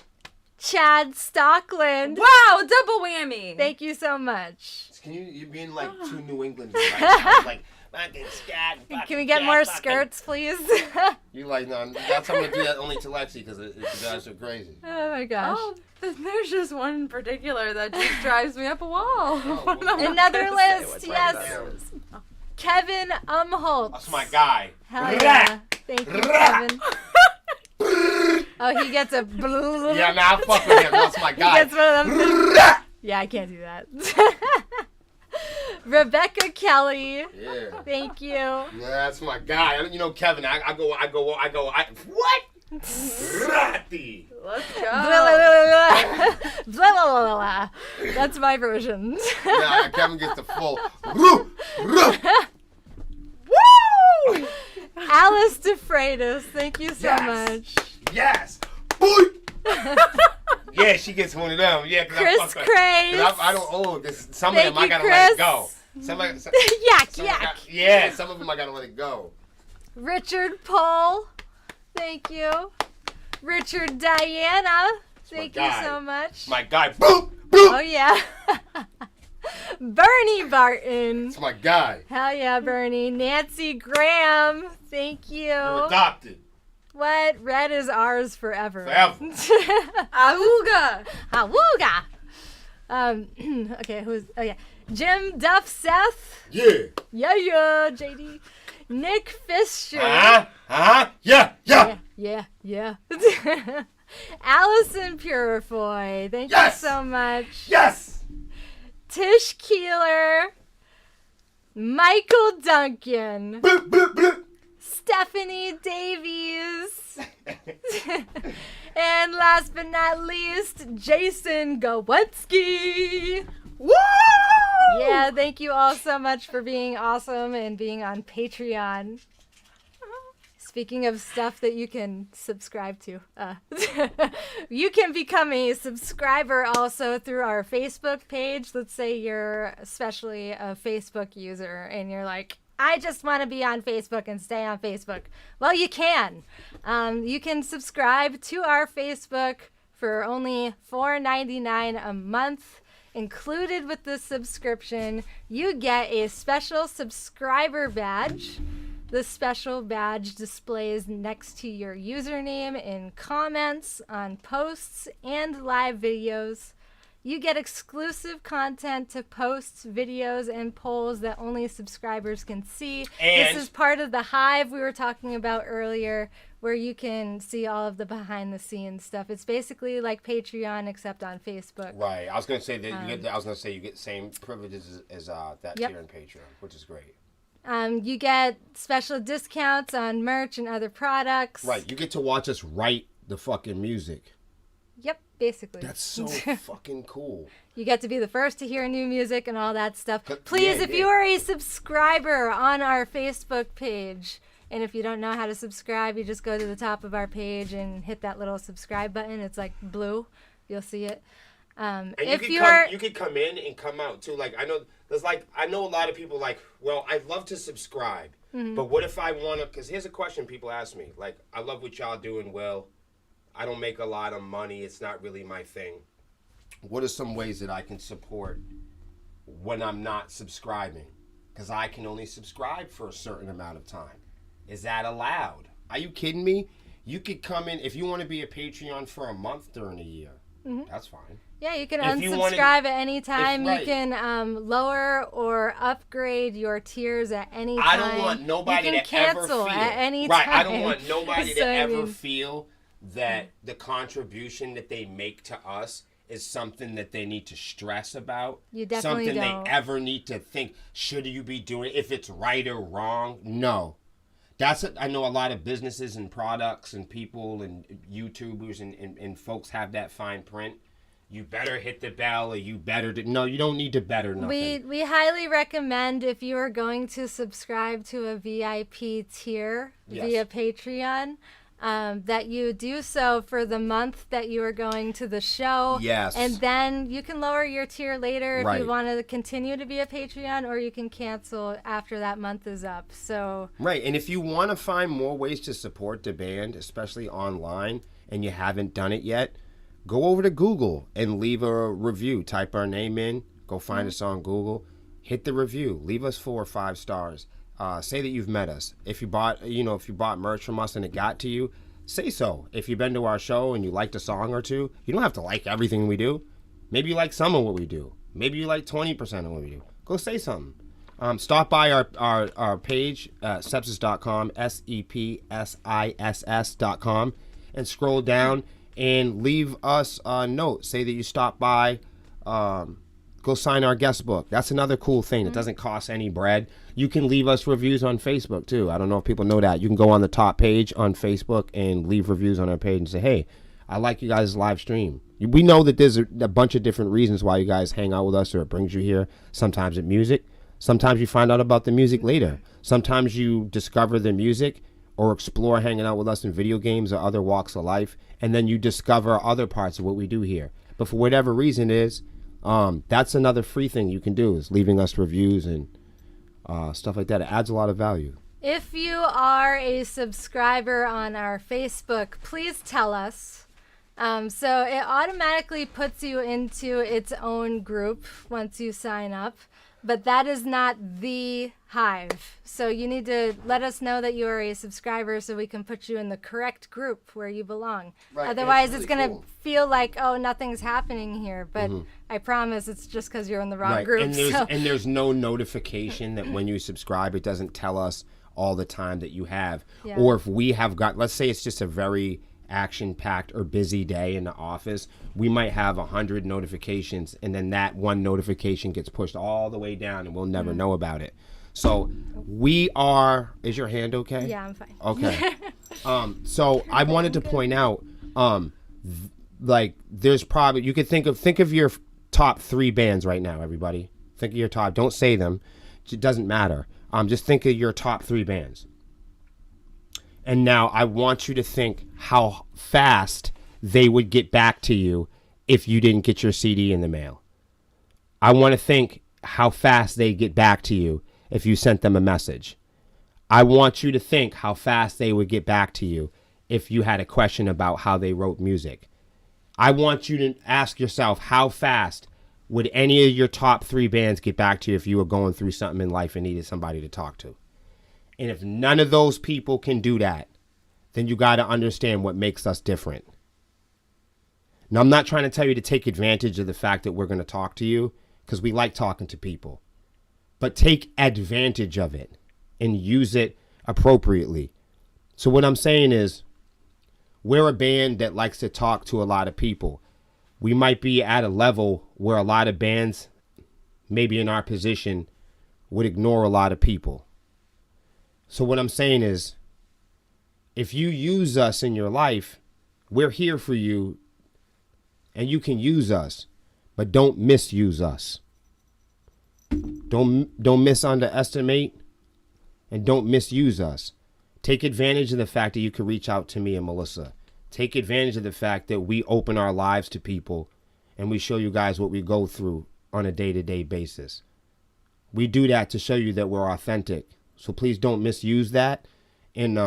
Chad Stockland. Wow, double whammy. Thank you so much. You're being like too New England right now. Like Fucking scat. Can we get more skirts, please? You like, no, that's I'm gonna do that only to Lexi because the guys are crazy. Oh my gosh. Oh, there's just one in particular that just drives me up a wall. Oh, I'm not Another gonna say list, which yes. one that is. Kevin Umholtz. That's my guy. Hell yeah. Thank you, Kevin. Oh, he gets a blue. Yeah, nah, I fuck with him. That's my He guy. gets one of them. Yeah, I can't do that. Rebecca Kelly. Yeah. Thank you. Yeah, that's my guy. You know, Kevin, I what? Rati. Let's Blah, go. blah, blah, blah, blah. That's my version. Nah, Kevin gets the full. Woo! Woo! Alice DeFreitas, thank you so Yes. much. Yes. Boy. Yeah, she gets one of them. Yeah, cause Chris I fuck with- Craze. 'cause I don't. Oh, 'cause some Thank of them I you, gotta let Chris. it go. Some Yuck. yeah, some of them I gotta let it go. Richard Paul, thank you. Richard Diana, thank you guy. so much. My guy. Boop. Boop. Oh yeah. Bernie Barton. It's my guy. Hell yeah, Bernie. Nancy Graham, thank You're you. adopted. What? Red is ours forever. Forever. Auga. Awooga. Okay, oh yeah. Jim Duff Seth. Yeah. Yeah, JD. Nick Fisher. Yeah. Yeah. Allison Purifoy. Thank Yes. you so much. Yes. Tish Keeler. Michael Duncan. Boop, boop, boop. Stephanie Davies. And last but not least, Jason Gowetsky. Woo! Yeah, thank you all so much for being awesome and being on Patreon. Speaking of stuff that you can subscribe to, you can become a subscriber also through our Facebook page. Let's say you're especially a Facebook user and you're like, I just want to be on Facebook and stay on Facebook. Well, you can. You can subscribe to our Facebook for only $4.99 a month. Included with the subscription, you get a special subscriber badge. The special badge displays next to your username in comments on posts and live videos. You get exclusive content to posts, videos, and polls that only subscribers can see. And this is part of the Hive we were talking about earlier, where you can see all of the behind-the-scenes stuff. It's basically like Patreon, except on Facebook. Right. I was gonna say that you get same privileges as that Yep. tier in Patreon, which is great. You get special discounts on merch and other products. Right. You get to watch us write the fucking music. Yep, basically. That's so fucking cool. You get to be the first to hear new music and all that stuff. But- Please, yeah, if yeah. you are a subscriber on our Facebook page, and if you don't know how to subscribe, you just go to the top of our page and hit that little subscribe button. It's like blue. You'll see it. And If you could come in and come out too. Like I know a lot of people like, well, I'd love to subscribe, but what if I wanna? Because here's a question people ask me. Like, I love what y'all doing. Well, I don't make a lot of money. It's not really my thing. What are some ways that I can support when I'm not subscribing? Because I can only subscribe for a certain amount of time. Is that allowed? Are you kidding me? You could come in if you want to be a Patreon for a month during the year. That's fine. Yeah, you can If you unsubscribe wanna- at any time. right. You can lower or upgrade your tiers at any time. I don't want nobody you can to ever cancel feel at any right. time. I don't want nobody So, to I ever mean, feel that the contribution that they make to us is something that they need to stress about. You definitely something don't. they ever need to think, should you be doing it, if it's right or wrong. No. I know a lot of businesses and products and people and YouTubers and folks have that fine print. You better hit the bell or you don't need to better nothing. We highly recommend if you are going to subscribe to a VIP tier Yes. via Patreon, that you do so for the month that you are going to the show. Yes. And then you can lower your tier later if Right. you want to continue to be a Patreon, or you can cancel after that month is up. So Right, and if you want to find more ways to support the band, especially online, and you haven't done it yet, go over to Google and leave a review. Type our name in, go find us on Google, hit the review, leave us 4 or 5 stars. say that you've met us. If you bought merch from us and it got to you, say so. If you've been to our show and you liked a song or two, you don't have to like everything we do. Maybe you like some of what we do. Maybe you like 20% of what we do. Go say something. Stop by our page, sepsiss.com, sepsiss.com, and scroll down and leave us a note. Say that you stopped by. Go sign our guest book. That's another cool thing. It doesn't cost any bread. You can leave us reviews on Facebook, too. I don't know if people know that. You can go on the top page on Facebook and leave reviews on our page and say, hey, I like you guys' live stream. We know that there's a bunch of different reasons why you guys hang out with us or it brings you here. Sometimes it's music. Sometimes you find out about the music later. Sometimes you discover the music or explore hanging out with us in video games or other walks of life, and then you discover other parts of what we do here. But for whatever reason is, that's another free thing you can do is leaving us reviews and stuff like that. It adds a lot of value. If you are a subscriber on our Facebook, please tell us. So it automatically puts you into its own group once you sign up, but that is not the Hive. So you need to let us know that you are a subscriber so we can put you in the correct group where you belong. Right. Otherwise, it's going to feel like, oh, nothing's happening here. But I promise it's just because you're in the wrong group. And there's no notification that when you subscribe, it doesn't tell us all the time that you have. Yeah. Or if we have got, let's say it's just a very action-packed or busy day in the office, we might have 100 notifications, and then that one notification gets pushed all the way down, and we'll never know about it. So we are. Is your hand okay? Yeah, I'm fine. Okay. So I wanted to point out, like, there's probably, you could think of your top 3 bands right now. Everybody, think of your top. Don't say them. It doesn't matter. Just think of your top 3 bands. And now I want you to think how fast they would get back to you if you didn't get your CD in the mail. I want to think how fast they get back to you if you sent them a message. I want you to think how fast they would get back to you if you had a question about how they wrote music. I want you to ask yourself, how fast would any of your top 3 bands get back to you if you were going through something in life and needed somebody to talk to? And if none of those people can do that, then you got to understand what makes us different. Now, I'm not trying to tell you to take advantage of the fact that we're going to talk to you, because we like talking to people. But take advantage of it and use it appropriately. So what I'm saying is, we're a band that likes to talk to a lot of people. We might be at a level where a lot of bands, maybe in our position, would ignore a lot of people. So what I'm saying is, if you use us in your life, we're here for you, and you can use us, but don't misuse us. Don't misunderestimate, and don't misuse us. Take advantage of the fact that you can reach out to me and Melissa. Take advantage of the fact that we open our lives to people, and we show you guys what we go through on a day-to-day basis. We do that to show you that we're authentic. So please don't misuse that. And,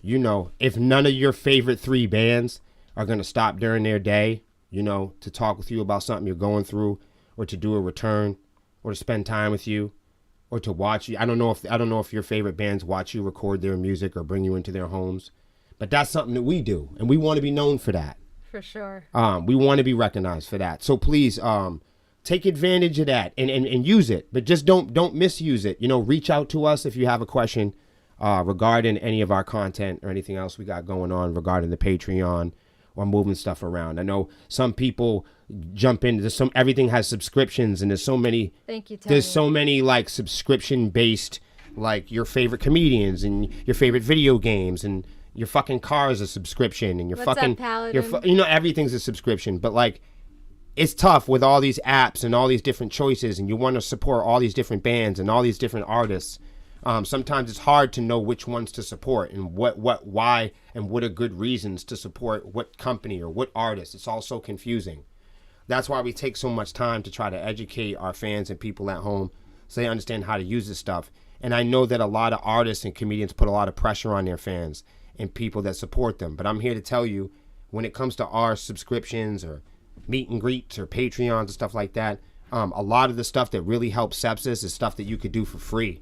if none of your favorite 3 bands are going to stop during their day, to talk with you about something you're going through, or to do a return, or to spend time with you, or to watch you. I don't know if your favorite bands watch you record their music or bring you into their homes, but that's something that we do, and we want to be known for that. For sure. We want to be recognized for that. So please, take advantage of that and use it, but just don't misuse it. Reach out to us if you have a question regarding any of our content or anything else we got going on regarding the Patreon or moving stuff around. I know some people jump in. Everything has subscriptions, and there's so many. Thank you, Tony. There's so many like subscription based, like your favorite comedians and your favorite video games, and your fucking car is a subscription, and your What's fucking up, Paladin? Everything's a subscription, but like. It's tough with all these apps and all these different choices, and you want to support all these different bands and all these different artists. Sometimes it's hard to know which ones to support and why, and what are good reasons to support what company or what artist. It's all so confusing. That's why we take so much time to try to educate our fans and people at home so they understand how to use this stuff. And I know that a lot of artists and comedians put a lot of pressure on their fans and people that support them. But I'm here to tell you, when it comes to our subscriptions or meet and greets or Patreons and stuff like that, a lot of the stuff that really helps Sepsiss is stuff that you could do for free.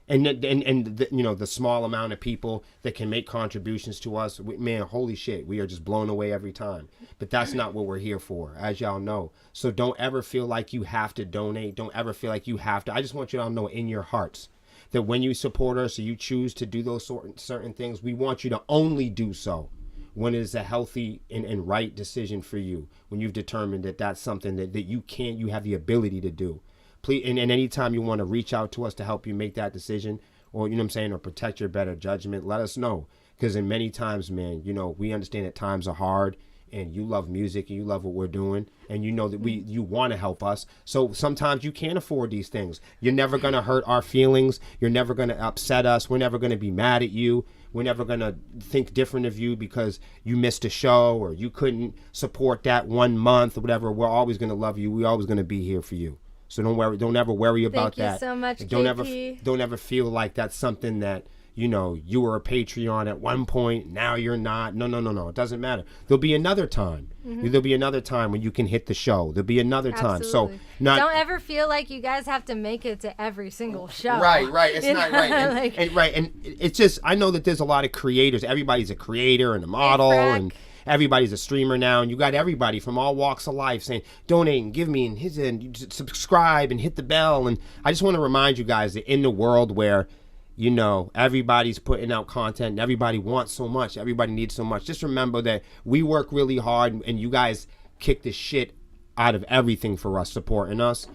And the, you know, the small amount of people that can make contributions to us, man, holy shit, we are just blown away every time. But that's not what we're here for, as y'all know. So don't ever feel like you have to donate. Don't ever feel like you have to. I just want you to all know in your hearts that when you support us or you choose to do those certain things, we want you to only do so when it is a healthy and right decision for you, when you've determined that that's something that you have the ability to do. Please, and anytime you want to reach out to us to help you make that decision, or, you know what I'm saying, or protect your better judgment, let us know. Because in many times, man, you know, we understand that times are hard, and you love music and you love what we're doing, and you know that you want to help us. So sometimes you can't afford these things. You're never going to hurt our feelings. You're never going to upset us. We're never going to be mad at you. We're never going to think different of you because you missed a show or you couldn't support that 1 month or whatever. We're always going to love you. We're always going to be here for you. So don't worry. Don't ever worry about that. Thank you so much, don't KP. don't ever feel like that's something that, you know, you were a Patreon at one point, now you're not. No. It doesn't matter. There'll be another time. There'll be another time when you can hit the show. There'll be another time. Absolutely. So don't ever feel like you guys have to make it to every single show. Right. It's not know? right. And it's just, I know that there's a lot of creators. Everybody's a creator and a model, and everybody's a streamer now, and you got everybody from all walks of life saying, donate and give me and hit and subscribe and hit the bell. And I just want to remind you guys that in the world where, you know, everybody's putting out content and everybody wants so much, everybody needs so much, just remember that we work really hard and you guys kick the shit out of everything for us, supporting us.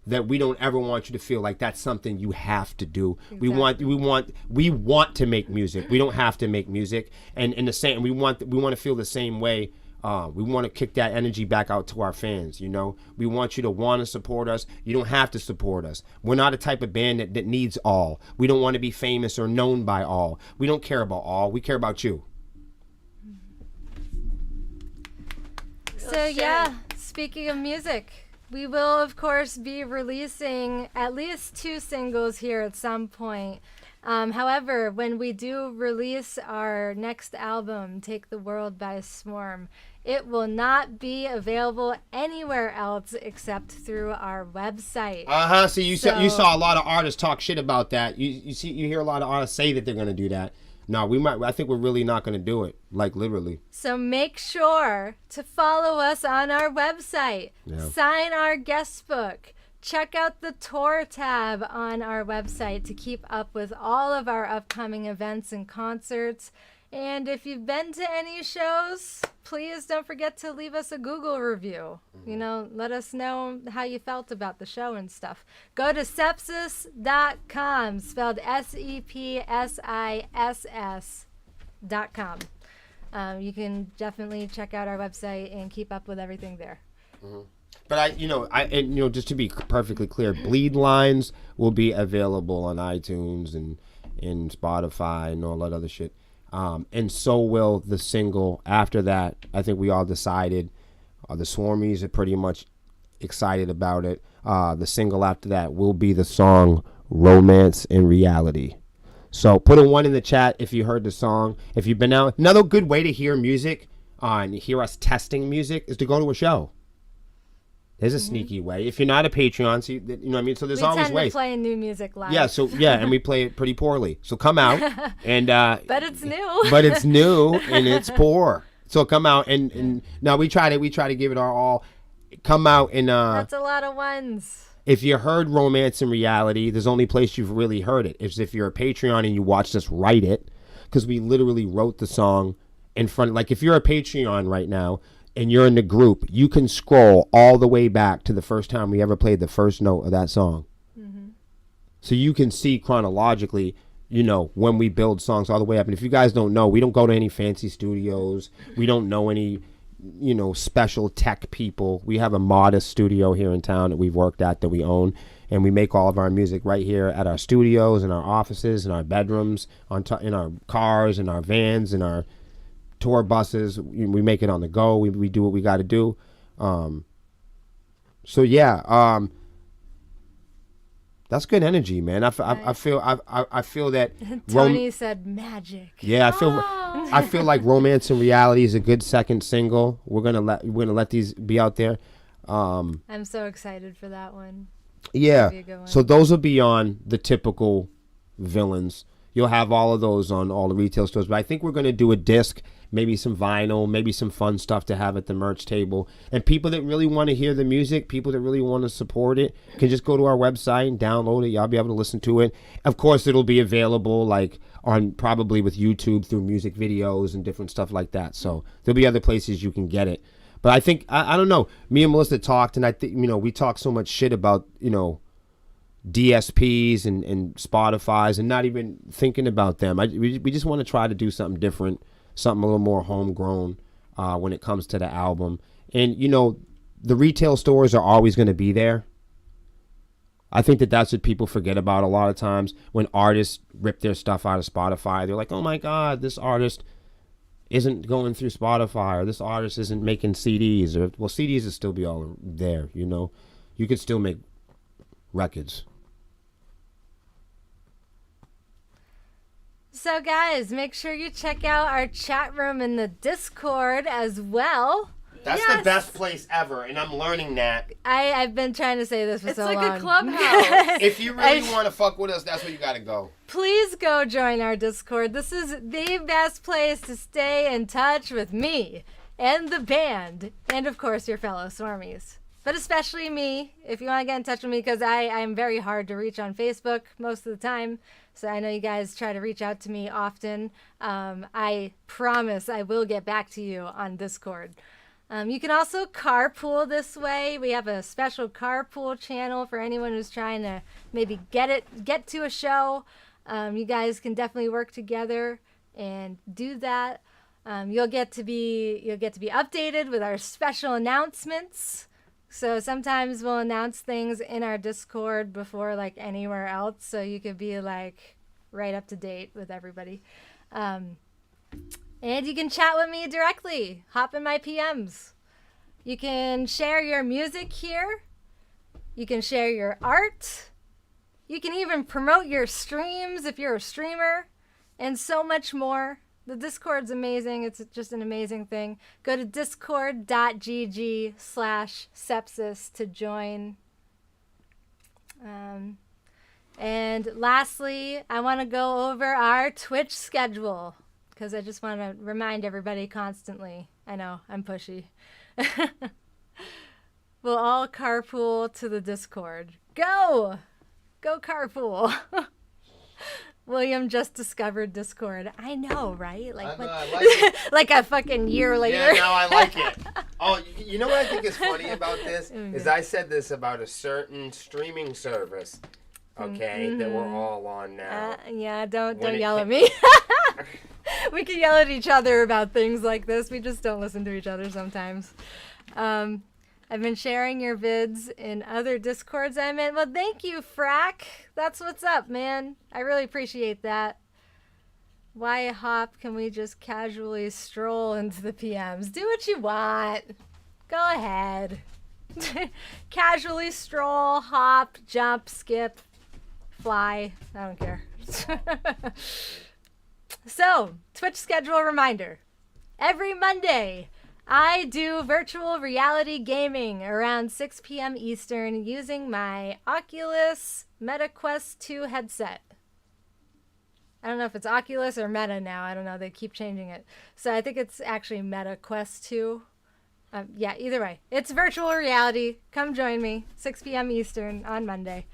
That we don't ever want you to feel like that's something you have to do. Exactly. We want to make music. We don't have to make music. And in the same, we want to feel the same way. We want to kick that energy back out to our fans, you know. We want you to want to support us. You don't have to support us. We're not a type of band that needs all. We don't want to be famous or known by all. We don't care about all. We care about you. So yeah, speaking of music, we will, of course, be releasing at least 2 singles here at some point. However, when we do release our next album, Take the World by Swarm, it will not be available anywhere else except through our website. So you saw a lot of artists talk shit about that. You hear a lot of artists say that they're going to do that. No, I think we're really not going to do it, like literally. So make sure to follow us on our website. Yeah. Sign our guest book. Check out the tour tab on our website to keep up with all of our upcoming events and concerts. And if you've been to any shows, please don't forget to leave us a Google review. You know, let us know how you felt about the show and stuff. Go to sepsiss.com, spelled SEPSISS.com. You can definitely check out our website and keep up with everything there. But just to be perfectly clear, Bleed Lines will be available on iTunes and Spotify and all that other shit. And so will the single after that. I think we all decided. The Swarmies are pretty much excited about it. The single after that will be the song Romance in Reality. So put a 1 in the chat if you heard the song. If you've been out. Another good way to hear music and hear us testing music is to go to a show. There's a sneaky way. If you're not a Patreon, so you know what I mean? So there's always ways. We tend to play new music live. Yeah, and we play it pretty poorly. So come out and but it's new. But it's new and it's poor. So come out and now we try to give it our all. Come out and that's a lot of ones. If you heard Romance in Reality, there's only place you've really heard it is if you're a Patreon and you watched us write it, because we literally wrote the song in front. Like if you're a Patreon right now and you're in the group, you can scroll all the way back to the first time we ever played the first note of that song. Mm-hmm. So you can see chronologically, you know, when we build songs all the way up. And if you guys don't know, we don't go to any fancy studios. We don't know any, you know, special tech people. We have a modest studio here in town that we've worked at, that we own. And we make all of our music right here at our studios, in our offices, in our bedrooms, in our cars, in our vans, in our tour buses. We make it on the go. We do what we got to do. So yeah, that's good energy, man. I feel that Tony said magic. Yeah, I feel like Romance in Reality is a good second single. We're gonna let these be out there. I'm so excited for that one. Yeah. So those will be on the typical villains. You'll have all of those on all the retail stores. But I think we're going to do a disc, maybe some vinyl, maybe some fun stuff to have at the merch table. And people that really want to hear the music, people that really want to support it, can just go to our website and download it. Y'all be able to listen to it. Of course, it'll be available like on probably with YouTube through music videos and different stuff like that. So there'll be other places you can get it. But I think, I don't know, me and Melissa talked, and I think, we talk so much shit about, DSPs and Spotify's and not even thinking about them. We just want to try to do something different, something a little more homegrown when it comes to the album. And, the retail stores are always going to be there. I think that's what people forget about a lot of times when artists rip their stuff out of Spotify. They're like, oh my God, this artist isn't going through Spotify, or this artist isn't making CDs. Well, CDs will still be all there, You could still make records. So guys, make sure you check out our chat room in the Discord as well. That's the best place ever, and I'm learning that. I've been trying to say this for so long. It's like a clubhouse. If you really want to fuck with us, that's where you got to go. Please go join our Discord. This is the best place to stay in touch with me and the band, and of course your fellow Swarmies. But especially me, if you want to get in touch with me, because I am very hard to reach on Facebook most of the time. So I know you guys try to reach out to me often. I promise I will get back to you on Discord. You can also carpool this way. We have a special carpool channel for anyone who's trying to maybe get to a show. You guys can definitely work together and do that. You'll get to be updated with our special announcements. So sometimes we'll announce things in our Discord before like anywhere else, so you could be like right up to date with everybody. And you can chat with me directly. Hop in my PMs. You can share your music here. You can share your art. You can even promote your streams if you're a streamer, and so much more. The Discord's amazing. It's just an amazing thing. Go to discord.gg/sepsis to join. And lastly, I want to go over our Twitch schedule because I just want to remind everybody constantly. I know, I'm pushy. We'll all carpool to the Discord. Go! Go carpool. William just discovered Discord. I know, right? Like, I like it. Like a fucking year later. Yeah, no, I like it. Oh, you know what I think is funny about this? Is I said this about a certain streaming service, okay, that we're all on now. Yeah, don't yell at me. We can yell at each other about things like this. We just don't listen to each other sometimes. I've been sharing your vids in other Discords I'm in. Well, thank you, Frack. That's what's up, man. I really appreciate that. Why hop? Can we just casually stroll into the PMs? Do what you want. Go ahead. Casually stroll, hop, jump, skip, fly. I don't care. So, Twitch schedule reminder. Every Monday, I do virtual reality gaming around 6 p.m. Eastern using my Oculus MetaQuest 2 headset. I don't know if it's Oculus or Meta now. I don't know. They keep changing it. So I think it's actually MetaQuest 2. Yeah, either way. It's virtual reality. Come join me. 6 p.m. Eastern on Monday.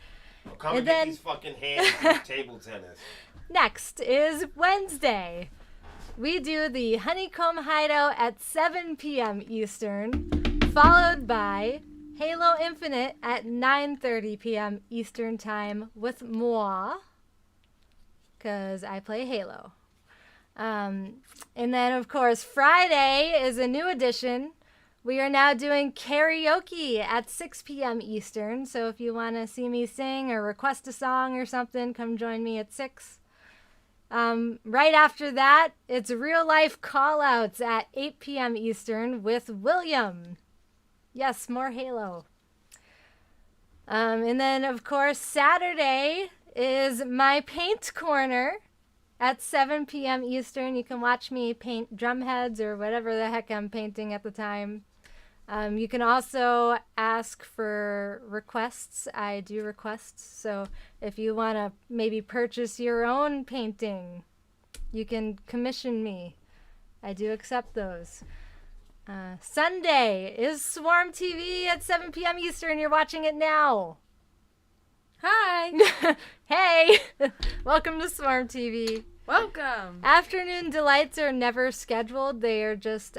Come and get these fucking hands and table tennis. Next is Wednesday. We do the Honeycomb Hideout at 7 p.m. Eastern, followed by Halo Infinite at 9:30 p.m. Eastern Time with moi, because I play Halo. And then, of course, Friday is a new edition. We are now doing karaoke at 6 p.m. Eastern, so if you want to see me sing or request a song or something, come join me at 6. Right after that, it's real life callouts at 8 p.m. Eastern with William. Yes, more Halo. And then, of course, Saturday is my paint corner at 7 p.m. Eastern. You can watch me paint drum heads or whatever the heck I'm painting at the time. You can also ask for requests. I do requests. So if you want to maybe purchase your own painting, you can commission me. I do accept those. Sunday is Swarm TV at 7 p.m. Eastern. You're watching it now. Hi. Hey, welcome to Swarm TV. Welcome. Afternoon delights are never scheduled. They are just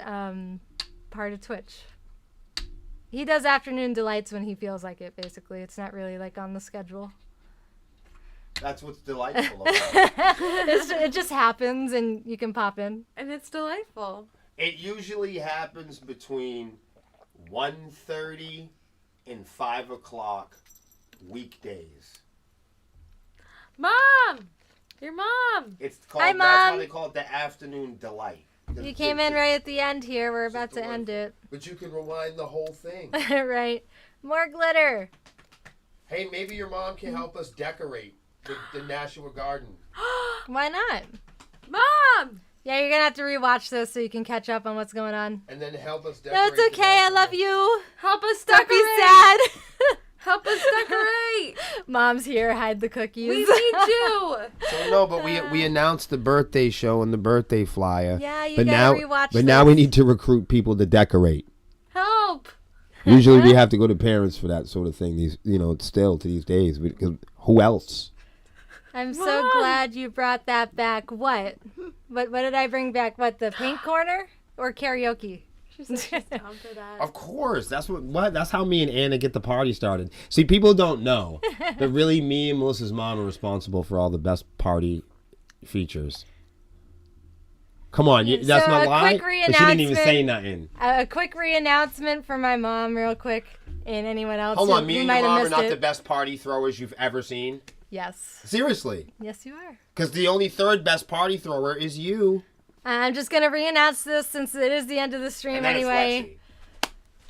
part of Twitch. He does afternoon delights when he feels like it, basically. It's not really like on the schedule. That's what's delightful about it. It just happens and you can pop in. And it's delightful. It usually happens between 1:30 and 5 o'clock weekdays. Mom! Your mom! It's called, Hi, that's why Mom. they call it the afternoon delight. You came in right at the end here. We're about to end it. But you can rewind the whole thing. Right. More glitter. Hey, maybe your mom can help us decorate the Nashua Garden. Why not? Mom! Yeah, you're going to have to rewatch this so you can catch up on what's going on. And then help us decorate. No, it's okay. I love you. Help us Don't decorate! be sad. Help us decorate! Mom's here. Hide the cookies. We need you! So no, but we announced the birthday show and the birthday flyer. Yeah, you but gotta now, rewatch But now this. we need to recruit people to decorate. Help! Usually we have to go to parents for that sort of thing. Still to these days, because who else? I'm so Mom. glad you brought that back. What did I bring back? What, the paint corner or karaoke? She said she's down for that. Of course, that's that's how me and Anna get the party started. See, people don't know, but really, me and Melissa's mom are responsible for all the best party features. Come on, that's So not a lie. quick But she didn't even re-announcement. say nothing. A quick re-announcement for my mom, real quick, and anyone else Hold who, on, me who and might your have mom are missed not it. the best party throwers you've ever seen. Yes. Seriously, Yes, you are. because the only third best party thrower is you. I'm just going to re-announce this since it is the end of the stream And then it's anyway. Lexi.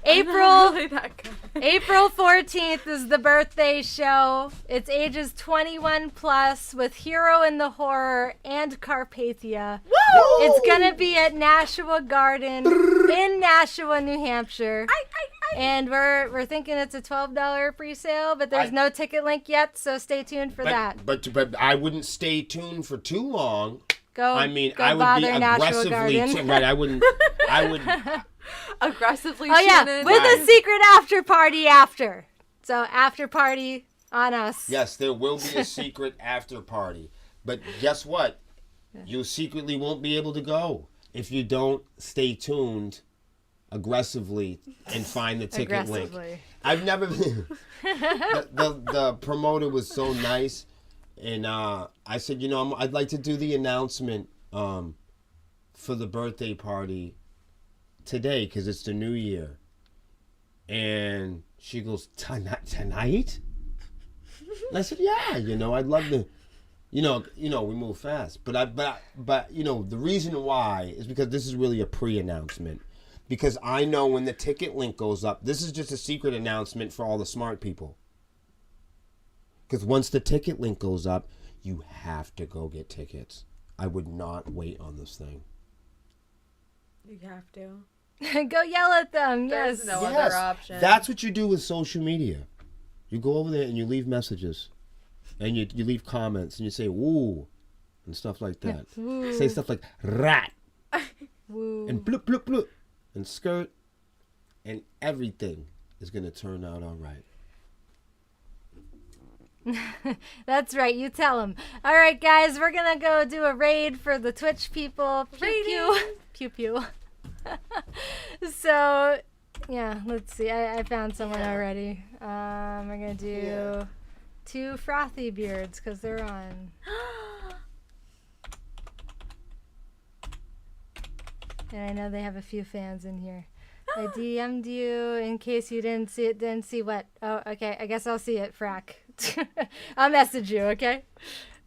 April Really that good. April 14th is the birthday show. It's ages 21 plus with Hero in the Horror and Carpathia. Woo! It's going to be at Nashua Garden in Nashua, New Hampshire. And we're thinking it's a $12 pre-sale, but there's no ticket link yet, so stay tuned for that. But I wouldn't stay tuned for too long. Go. I mean, go I would be bother Nashua aggressively Garden. right. I would. Aggressively Oh yeah, tune in. with Right. a secret after party after. So after party on us. Yes, there will be a secret after party. But guess what? You secretly won't be able to go if you don't stay tuned aggressively and find the ticket link. Aggressively. I've never been. The promoter was so nice, and I said, I'd like to do the announcement for the birthday party today because it's the new year. And she goes, tonight? And I said, yeah, I'd love to. We move fast, but the reason why is because this is really a pre-announcement. Because I know when the ticket link goes up, this is just a secret announcement for all the smart people. Because once the ticket link goes up, you have to go get tickets. I would not wait on this thing. You have to. Go yell at them. There's Yes. no other option. That's what you do with social media. You go over there and you leave messages. And you leave comments and you say, woo, and stuff like that. Woo. Say stuff like, rat, Woo. and bloop, bloop, bloop, and skirt, and everything is going to turn out all right. That's right. You tell them. All right, guys, we're going to go do a raid for the Twitch people. Pew, pew. Pew, pew. So, yeah, let's see. I found someone already. We're going to do 2 frothy beards because they're on. And I know they have a few fans in here. I DM'd you in case you didn't see it. Didn't see what? Oh, okay. I guess I'll see it, Frack. I'll message you, okay?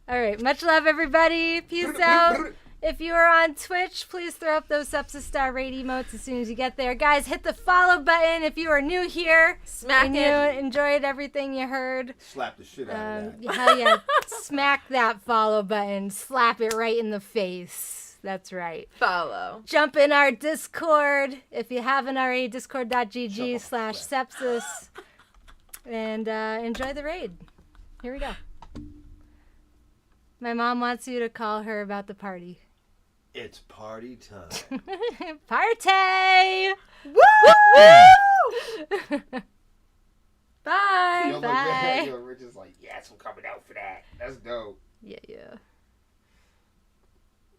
All right. Much love, everybody. Peace out. If you are on Twitch, please throw up those Sepsiss Star Raid emotes as soon as you get there. Guys, hit the follow button if you are new here. Smack and it. you enjoyed everything you heard. Slap the shit out of that. Hell yeah. Smack that follow button. Slap it right in the face. That's right. Follow. Jump in our Discord if you haven't already. Shut Discord.gg/sepsis. And enjoy the raid. Here we go. My mom wants you to call her about the party. It's party time. Party! Woo! Bye. Yo, look, Bye. yo, we're just like, yes, we're coming out for that. That's dope. Yeah.